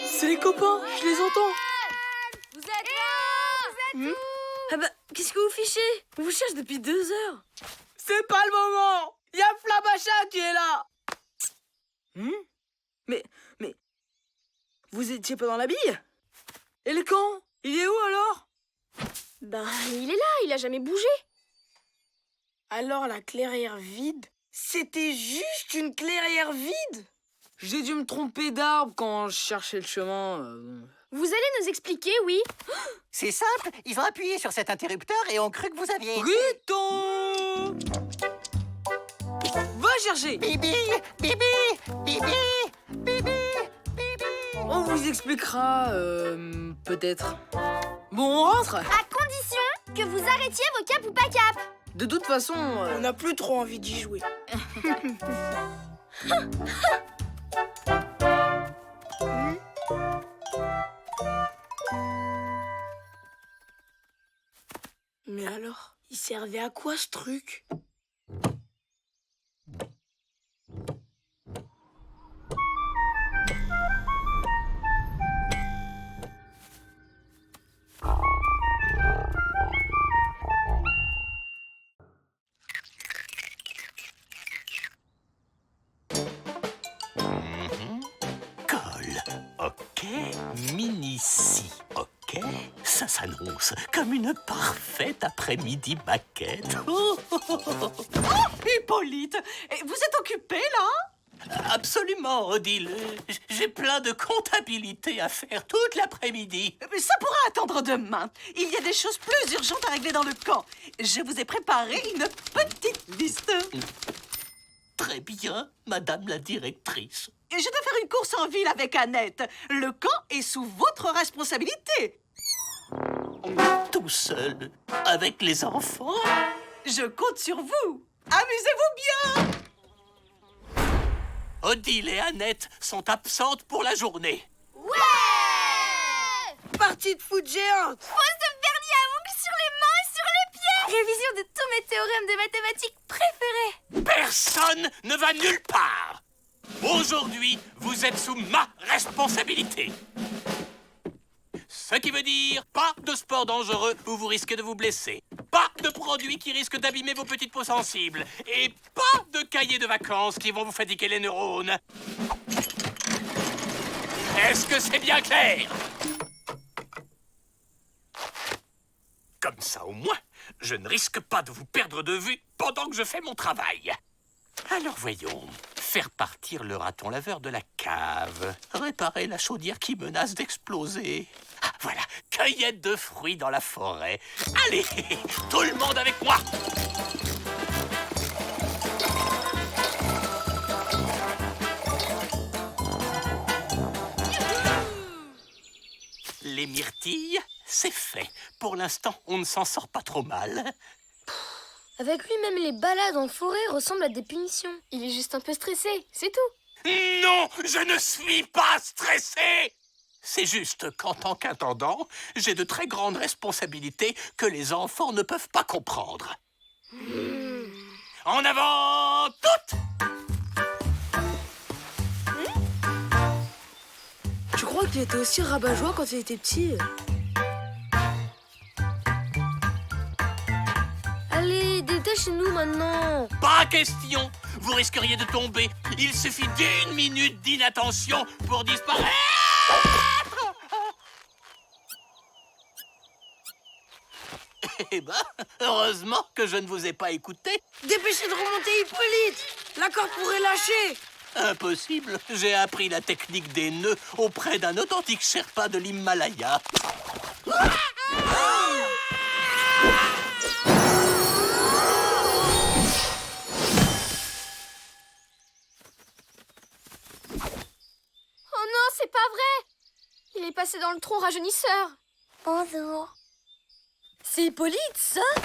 C'est les copains, je les entends. Vous êtes là? Ah bah, qu'est-ce que vous fichez? On vous cherche depuis 2 heures. C'est pas le moment. Il y a Flabacha qui est là. Mais, vous étiez pas dans la bille? Et le camp? Il est où alors? Ben, il est là, il a jamais bougé. Alors la clairière vide, c'était juste une clairière vide? J'ai dû me tromper d'arbre quand je cherchais le chemin. Vous allez nous expliquer, oui? C'est simple, ils ont appuyé sur cet interrupteur et ont cru que vous aviez... Riton! Va chercher! Bibi, bibi, bibi, bibi, bibi. On vous expliquera, peut-être. Bon, on rentre? À condition que vous arrêtiez vos cap ou pas cap. De toute façon... On n'a plus trop envie d'y jouer. Mais alors, il servait à quoi ce truc? Colle, ok. Mini-scie, ok. Ça s'annonce comme une parfaite après-midi maquette. Hippolyte, vous êtes occupé là? Absolument, Odile. J'ai plein de comptabilité à faire toute l'après-midi. Mais ça pourra attendre demain. Il y a des choses plus urgentes à régler dans le camp. Je vous ai préparé une petite liste. Très bien, madame la directrice. Je dois faire une course en ville avec Annette. Le camp est sous votre responsabilité. Tout seul, avec les enfants. Je compte sur vous. Amusez-vous bien. Odile et Annette sont absentes pour la journée. Partie de foot géante. Pose de vernis à ongles sur les mains et sur les pieds. Révision de tous mes théorèmes de mathématiques préférés. Personne ne va nulle part. Aujourd'hui, vous êtes sous ma responsabilité. Ce qui veut dire pas de sport dangereux où vous risquez de vous blesser. Pas de produits qui risquent d'abîmer vos petites peaux sensibles. Et pas de cahiers de vacances qui vont vous fatiguer les neurones. Est-ce que c'est bien clair? Comme ça, au moins, je ne risque pas de vous perdre de vue pendant que je fais mon travail. Alors voyons, faire partir le raton laveur de la cave, réparer la chaudière qui menace d'exploser. Ah, voilà, cueillette de fruits dans la forêt. Allez, tout le monde avec moi! Les myrtilles, c'est fait. Pour l'instant, on ne s'en sort pas trop mal. Avec lui, même les balades en forêt ressemblent à des punitions. Il est juste un peu stressé, c'est tout. Non, je ne suis pas stressé! C'est juste qu'en tant qu'intendant, j'ai de très grandes responsabilités que les enfants ne peuvent pas comprendre. En avant toutes! Tu crois qu'il était aussi rabat-joie quand il était petit? Allez, dépêchez-nous maintenant. Pas question! Vous risqueriez de tomber. Il suffit d'1 minute d'inattention pour disparaître! Eh ben, heureusement que je ne vous ai pas écouté. Dépêchez de remonter Hippolyte. La corde pourrait lâcher. Impossible, j'ai appris la technique des nœuds auprès d'un authentique Sherpa de l'Himalaya. Oh non, c'est pas vrai. Il est passé dans le tronc rajeunisseur. Bonjour. C'est Hippolyte, ça? On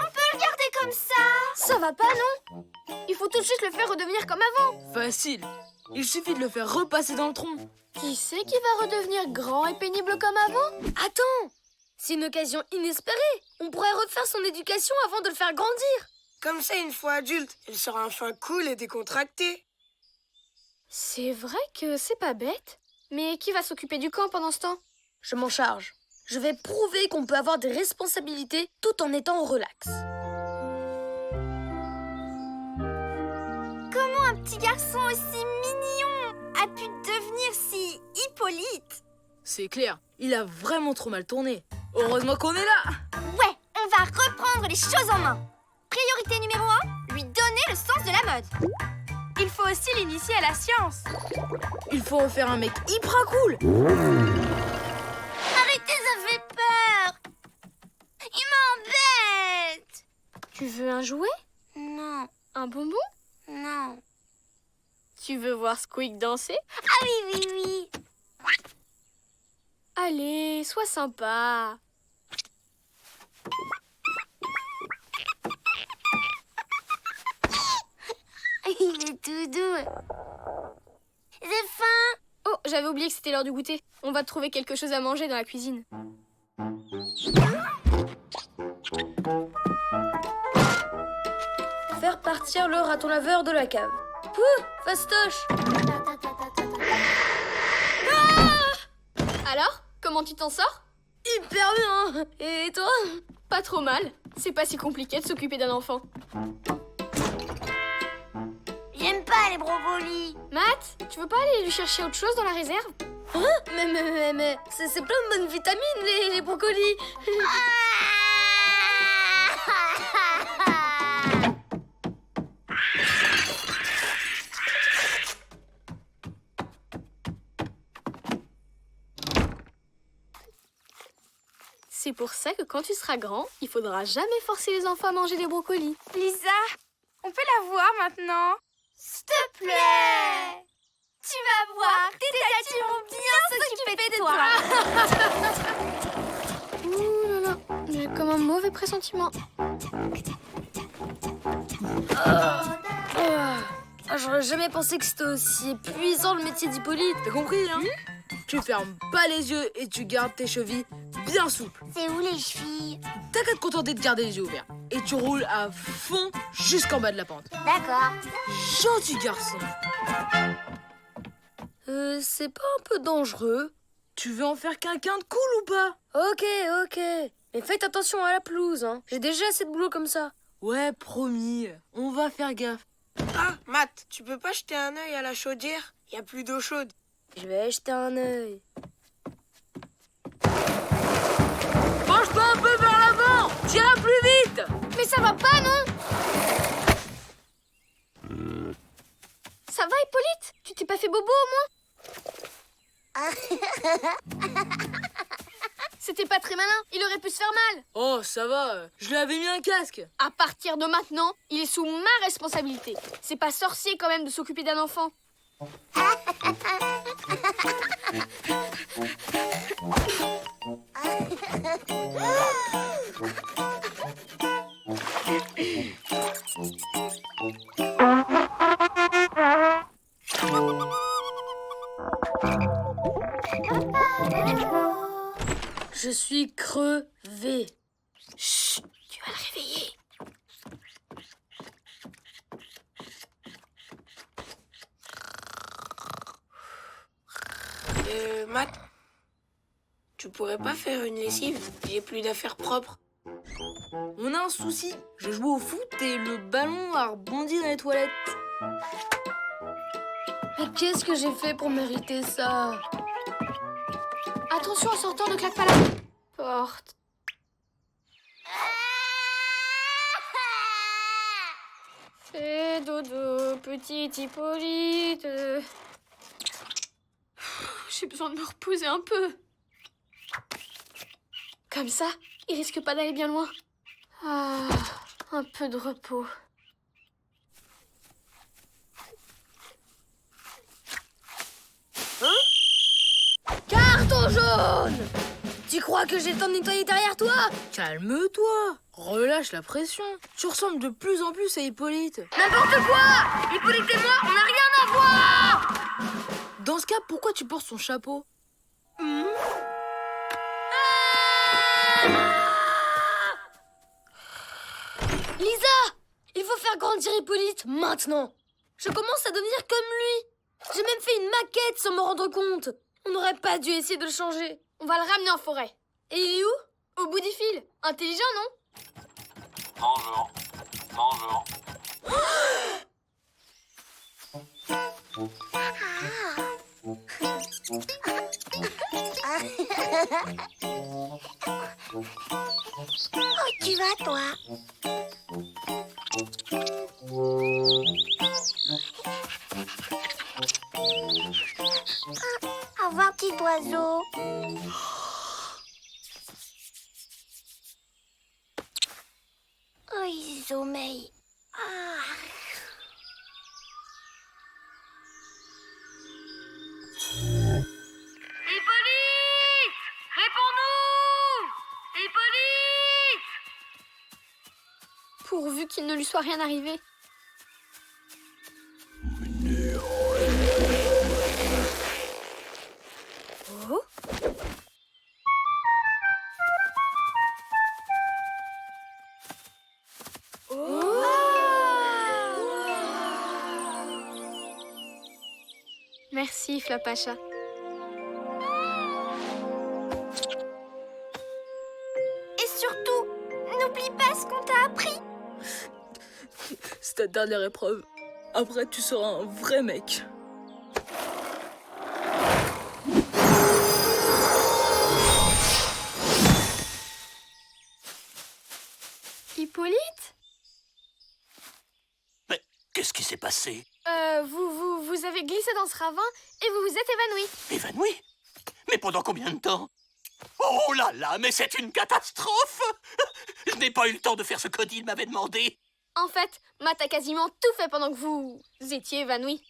peut le garder comme ça. Ça va pas, non? Il faut tout de suite le faire redevenir comme avant. Facile. Il suffit de le faire repasser dans le tronc. Qui c'est qui va redevenir grand et pénible comme avant? Attends! C'est une occasion inespérée. On pourrait refaire son éducation avant de le faire grandir. Comme ça, une fois adulte, il sera enfin cool et décontracté. C'est vrai que c'est pas bête. Mais qui va s'occuper du camp pendant ce temps? Je m'en charge. Je vais prouver qu'on peut avoir des responsabilités tout en étant relax. Comment un petit garçon aussi mignon a pu devenir si Hippolyte? C'est clair, il a vraiment trop mal tourné. Heureusement qu'on est là. Ouais, on va reprendre les choses en main. Priorité numéro 1, lui donner le sens de la mode. Il faut aussi l'initier à la science. Il faut en faire un mec hyper cool. Arrêtez, ça fait peur. Il m'embête. Tu veux un jouet? Non, Un bonbon? non. Tu veux voir Squeak danser? Ah oui, oui, oui. Allez, sois sympa. Il est tout doux. J'ai faim. Oh, j'avais oublié que c'était l'heure du goûter. On va trouver quelque chose à manger dans la cuisine. Faire partir le raton laveur de la cave. Pouh, fastoche! Alors, comment tu t'en sors? Hyper bien! Et toi? Pas trop mal. C'est pas si compliqué de s'occuper d'un enfant. J'aime pas les brocolis. Matt, tu veux pas aller lui chercher autre chose dans la réserve? Hein? Mais c'est plein de bonnes vitamines, les brocolis! pour ça que quand tu seras grand, il faudra jamais forcer les enfants à manger des brocolis. Lisa, on peut la voir maintenant? S'il te plaît! Tu vas voir, tes tatis vont bien s'occuper de toi. Ouh là là, j'ai comme un mauvais pressentiment. J'aurais jamais pensé que c'était aussi épuisant le métier d'Hippolyte. T'as compris, hein? Tu fermes pas les yeux et tu gardes tes chevilles bien souples. C'est où les chevilles? T'as qu'à te contenter de garder les yeux ouverts. Et tu roules à fond jusqu'en bas de la pente. D'accord. Gentil garçon. C'est pas un peu dangereux? Tu veux en faire quelqu'un de cool ou pas? Ok. Mais faites attention à la pelouse, hein. J'ai déjà assez de boulot comme ça. Ouais, promis. On va faire gaffe. Ah, Matt, tu peux pas jeter un œil à la chaudière? Y a plus d'eau chaude. Je vais jeter un œil. Penche-toi un peu vers l'avant. Tire plus vite. Mais ça va pas, non? Ça va, Hippolyte? Tu t'es pas fait bobo au moins? C'était pas très malin, il aurait pu se faire mal. Oh, ça va. Je lui avais mis un casque. À partir de maintenant, il est sous ma responsabilité. C'est pas sorcier quand même de s'occuper d'un enfant. Je suis crevé. Chut, tu vas le réveiller. Matt, tu pourrais pas faire une lessive? J'ai plus d'affaires propres. On a un souci. Je joue au foot et le ballon a rebondi dans les toilettes. Mais qu'est-ce que j'ai fait pour mériter ça? Attention en sortant, ne claque pas la porte. Fais dodo, petite Hippolyte. J'ai besoin de me reposer un peu. Comme ça, il risque pas d'aller bien loin. Ah, un peu de repos. Carton jaune! Tu crois que j'ai le temps de nettoyer derrière toi? Calme-toi. Relâche la pression. Tu ressembles de plus en plus à Hippolyte. N'importe quoi! Hippolyte et moi, on n'a rien à voir! Dans ce cas, pourquoi tu portes son chapeau? Lisa! Il faut faire grandir Hippolyte maintenant. Je commence à devenir comme lui. J'ai même fait une maquette sans me rendre compte. On n'aurait pas dû essayer de le changer. On va le ramener en forêt. Et il est où? Au bout du fil. Intelligent, non? Bonjour. Bonjour. Où tu vas, toi? Au revoir, petit oiseau. Oh, il sommeille. Hippolyte! Réponds-nous! Hippolyte! Pourvu qu'il ne lui soit rien arrivé. Oh? Merci, Flapacha. Et surtout, n'oublie pas ce qu'on t'a appris. C'est ta dernière épreuve. Après, tu seras un vrai mec. Hippolyte? Mais qu'est-ce qui s'est passé? Vous avez glissé dans ce ravin et vous vous êtes évanoui. Évanoui? Mais pendant combien de temps? Oh là là, mais c'est une catastrophe! Je n'ai pas eu le temps de faire ce qu'Odile m'avait demandé. En fait, Matt a quasiment tout fait pendant que vous étiez évanoui.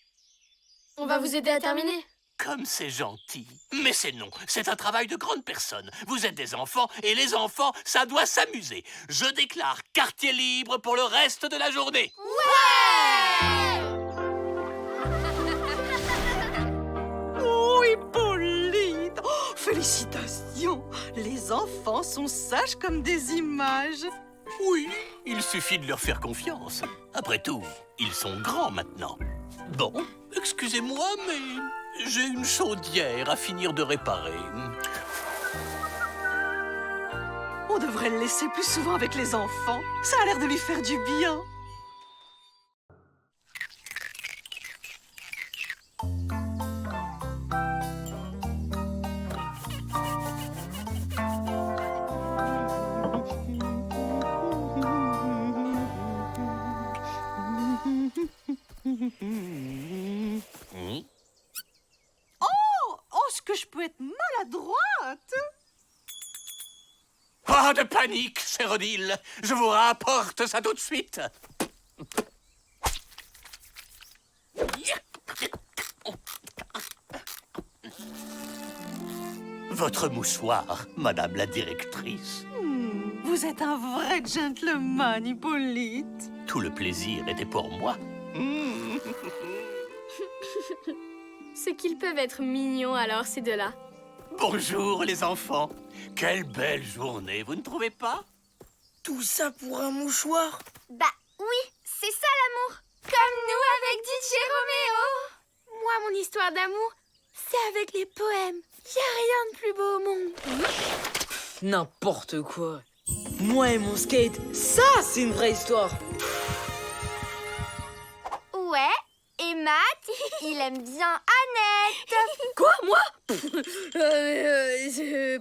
On va vous aider à terminer. Comme c'est gentil. Mais c'est non, c'est un travail de grande personne. Vous êtes des enfants, et les enfants, ça doit s'amuser. Je déclare quartier libre pour le reste de la journée. Oh, Hippolyte! Oh, félicitations! Les enfants sont sages comme des images. Oui, il suffit de leur faire confiance. Après tout, ils sont grands maintenant. Bon, excusez-moi, mais j'ai une chaudière à finir de réparer. On devrait le laisser plus souvent avec les enfants. Ça a l'air de lui faire du bien. Oh, est-ce que je peux être maladroite? Pas de panique, cher Odile. Je vous rapporte ça tout de suite. Votre mouchoir, madame la directrice. Vous êtes un vrai gentleman, Hippolyte. Tout le plaisir était pour moi. C'est qu'ils peuvent être mignons alors, ces deux-là. Bonjour, les enfants. Quelle belle journée, vous ne trouvez pas? Tout ça pour un mouchoir? Bah oui, c'est ça l'amour. Comme nous avec DJ Roméo. Moi, mon histoire d'amour, c'est avec les poèmes. Y a rien de plus beau au monde. N'importe quoi. Moi et mon skate, ça, c'est une vraie histoire. Ouais, et Matt, il aime bien Annette. Quoi, moi?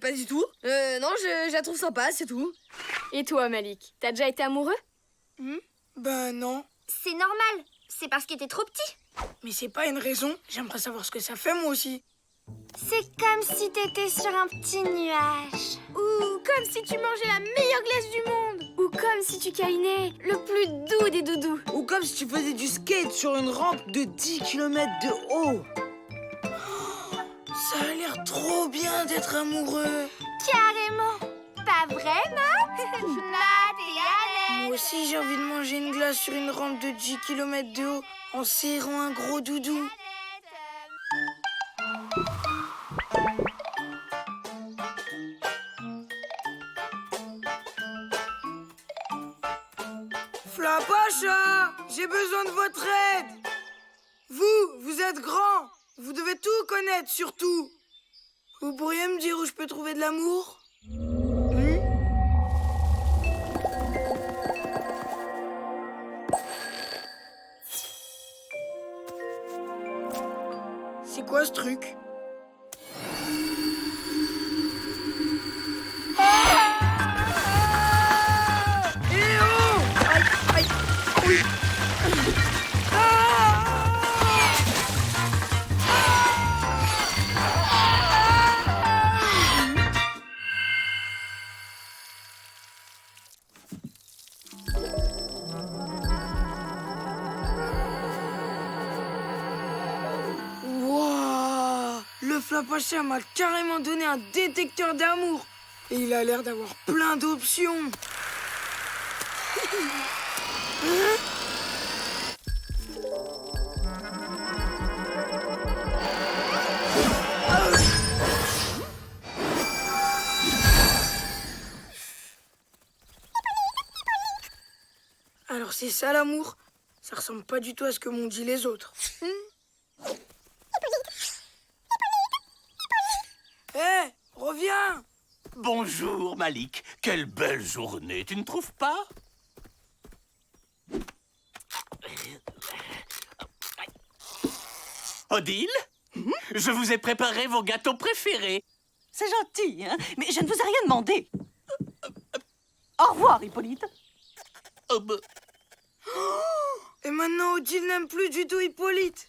Pas du tout. Non, je la trouve sympa, c'est tout. Et toi, Malik, t'as déjà été amoureux? Ben non. C'est normal, c'est parce qu'il était trop petit. Mais c'est pas une raison. J'aimerais savoir ce que ça fait, moi aussi. C'est comme si t'étais sur un petit nuage. Ou comme si tu mangeais la meilleure glace du monde. Ou comme si tu câlinais le plus doux des doudous. Ou comme si tu faisais du skate sur une rampe de 10 km de haut. Ça a l'air trop bien d'être amoureux. Carrément. Pas vrai, Matt? Matt et Annette. Moi aussi, j'ai envie de manger une glace sur une rampe de 10 km de haut en serrant un gros doudou. Flapacha, j'ai besoin de votre aide. Vous êtes grand. Vous devez tout connaître, surtout. Vous pourriez me dire où je peux trouver de l'amour? C'est quoi ce truc? Wouah! Le Flapacha m'a carrément donné un détecteur d'amour. Et il a l'air d'avoir plein d'options. Alors c'est ça l'amour? Ça ressemble pas du tout à ce que m'ont dit les autres. Hé, reviens! Bonjour, Malik. Quelle belle journée, tu ne trouves pas? Odile, je vous ai préparé vos gâteaux préférés. C'est gentil, hein? Mais je ne vous ai rien demandé. Au revoir, Hippolyte. Oh, bah, Et maintenant, Odile n'aime plus du tout Hippolyte.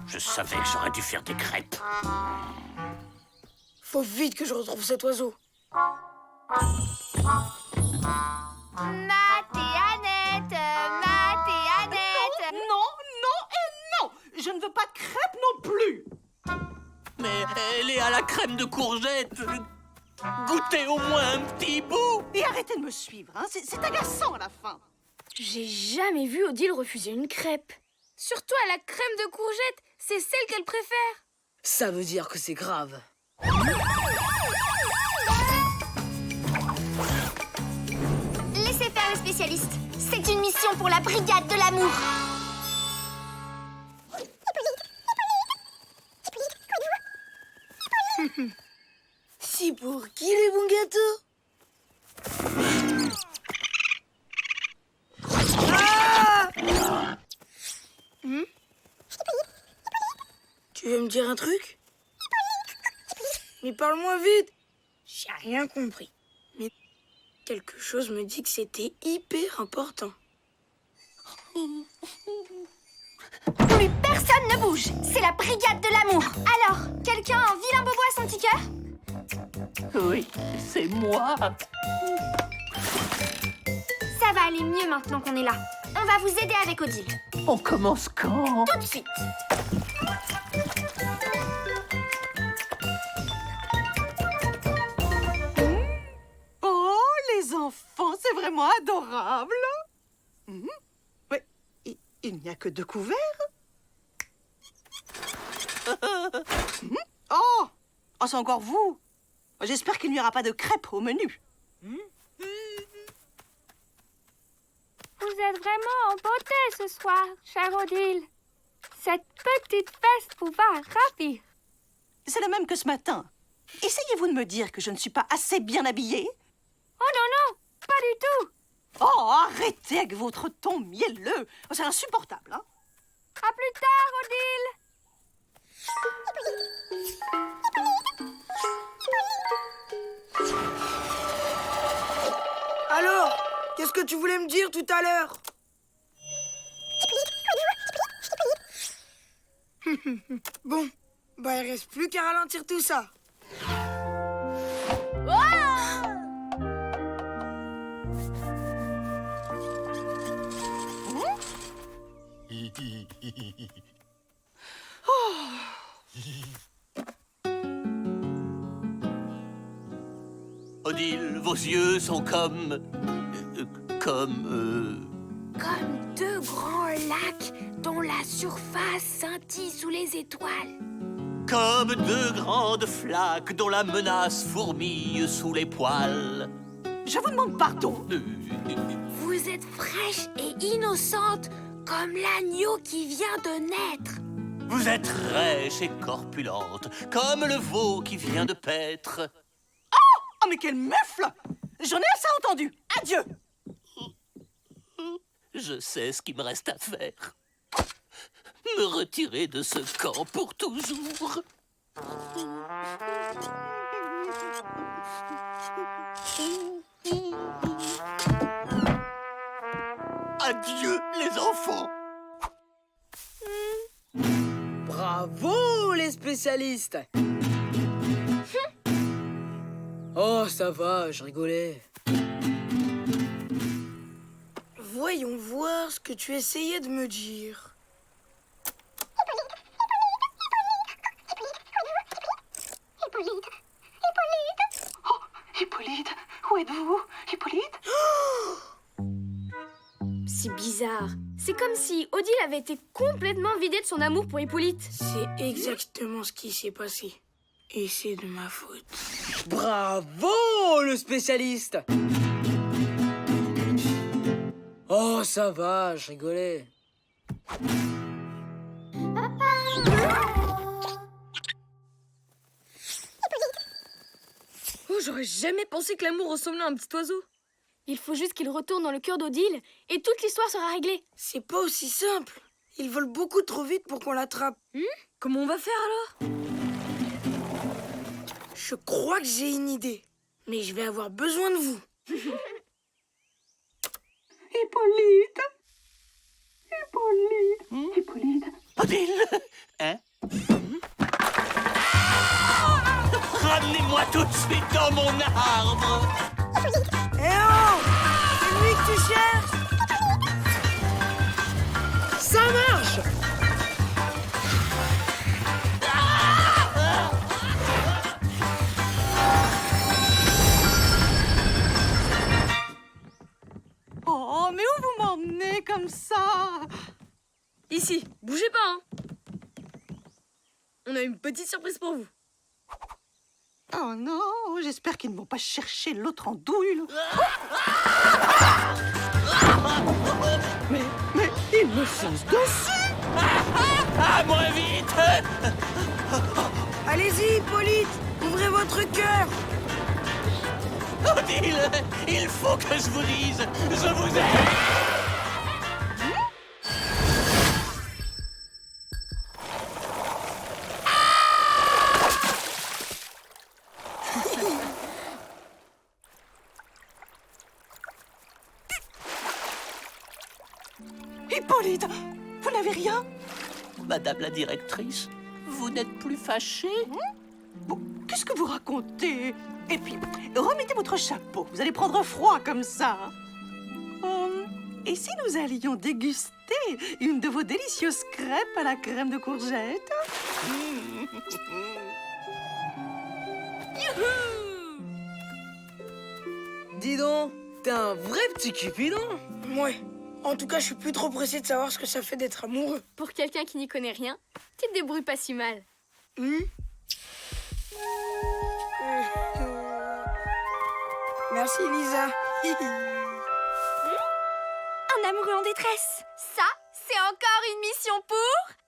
je savais que j'aurais dû faire des crêpes. Faut vite que je retrouve cet oiseau. Matt et Annette, Matt et Annette. Non, non et non. Je ne veux pas de crêpes non plus. Mais elle est à la crème de courgette. Goûtez au moins un petit bout. Et arrêtez de me suivre, hein. C'est agaçant à la fin. J'ai jamais vu Odile refuser une crêpe. Surtout à la crème de courgette, c'est celle qu'elle préfère. Ça veut dire que c'est grave. Laissez faire le spécialiste. C'est une mission pour la brigade de l'amour. Si pour qui les bons gâteaux? Ah! Tu veux me dire un truc? Mais parle-moi vite. J'ai rien compris. Mais quelque chose me dit que c'était hyper important. Plus personne ne bouge. C'est la brigade de l'amour. Alors, quelqu'un a un vilain bobo à son petit cœur? Oui, c'est moi. Ça va aller mieux maintenant qu'on est là. On va vous aider avec Odile. On commence quand? Tout de suite. Oh, les enfants, c'est vraiment adorable. Mais il n'y a que 2 couverts. Oh, c'est encore vous. J'espère qu'il n'y aura pas de crêpes au menu. Vous êtes vraiment en beauté ce soir, chère Odile. Cette petite fesse vous va ravir. C'est le même que ce matin. Essayez-vous de me dire que je ne suis pas assez bien habillée? Oh non, non, pas du tout. Oh, arrêtez avec votre ton mielleux. C'est insupportable, hein? À plus tard, Odile. Alors, qu'est-ce que tu voulais me dire tout à l'heure? Bon, bah il reste plus qu'à ralentir tout ça. Odile, vos yeux sont comme... Comme 2 grands lacs dont la surface scintille sous les étoiles. Comme 2 grandes flaques dont la menace fourmille sous les poils. Je vous demande pardon. Vous êtes fraîche et innocente comme l'agneau qui vient de naître. Vous êtes rêche et corpulente, comme le veau qui vient de paître. Oh, mais quelle mufle! J'en ai assez entendu. Adieu. Je sais ce qu'il me reste à faire. Me retirer de ce camp pour toujours. Adieu, les enfants. Bravo, les spécialistes. Oh, ça va, je rigolais. Voyons voir ce que tu essayais de me dire. Hippolyte, où êtes-vous? Hippolyte? C'est bizarre. C'est comme si Odile avait été complètement vidée de son amour pour Hippolyte. C'est exactement ce qui s'est passé. Et c'est de ma faute. Bravo, le spécialiste. Oh, ça va, je rigolais. Oh, j'aurais jamais pensé que l'amour ressemblait à un petit oiseau. Il faut juste qu'il retourne dans le cœur d'Odile et toute l'histoire sera réglée. C'est pas aussi simple. Il vole beaucoup trop vite pour qu'on l'attrape. Comment on va faire alors? Je crois que j'ai une idée. Mais je vais avoir besoin de vous. Hippolyte. Hippolyte. Hippolyte. Odile. Hein? Ramenez-moi Emmène-moi tout de suite dans mon arbre. Eh oh! C'est lui que tu cherches? Ça marche! Oh, mais où vous m'emmenez comme ça? Ici, bougez pas, hein. On a une petite surprise pour vous. Oh non, j'espère qu'ils ne vont pas chercher l'autre andouille. Mais ils me foncent dessus! Ah, moins vite! Allez-y, Hippolyte, ouvrez votre cœur. Odile, il faut que je vous dise, je vous aime! Hippolyte, vous n'avez rien? Madame la directrice, vous n'êtes plus fâchée? Bon, qu'est-ce que vous racontez? Et puis, remettez votre chapeau, vous allez prendre froid comme ça. Et si nous allions déguster une de vos délicieuses crêpes à la crème de courgette? Dis donc, t'es un vrai petit Cupidon. Ouais. En tout cas, je suis plus trop pressé de savoir ce que ça fait d'être amoureux. Pour quelqu'un qui n'y connaît rien, tu te débrouilles pas si mal. Merci, Lisa. Un amoureux en détresse. Ça, c'est encore une mission pour...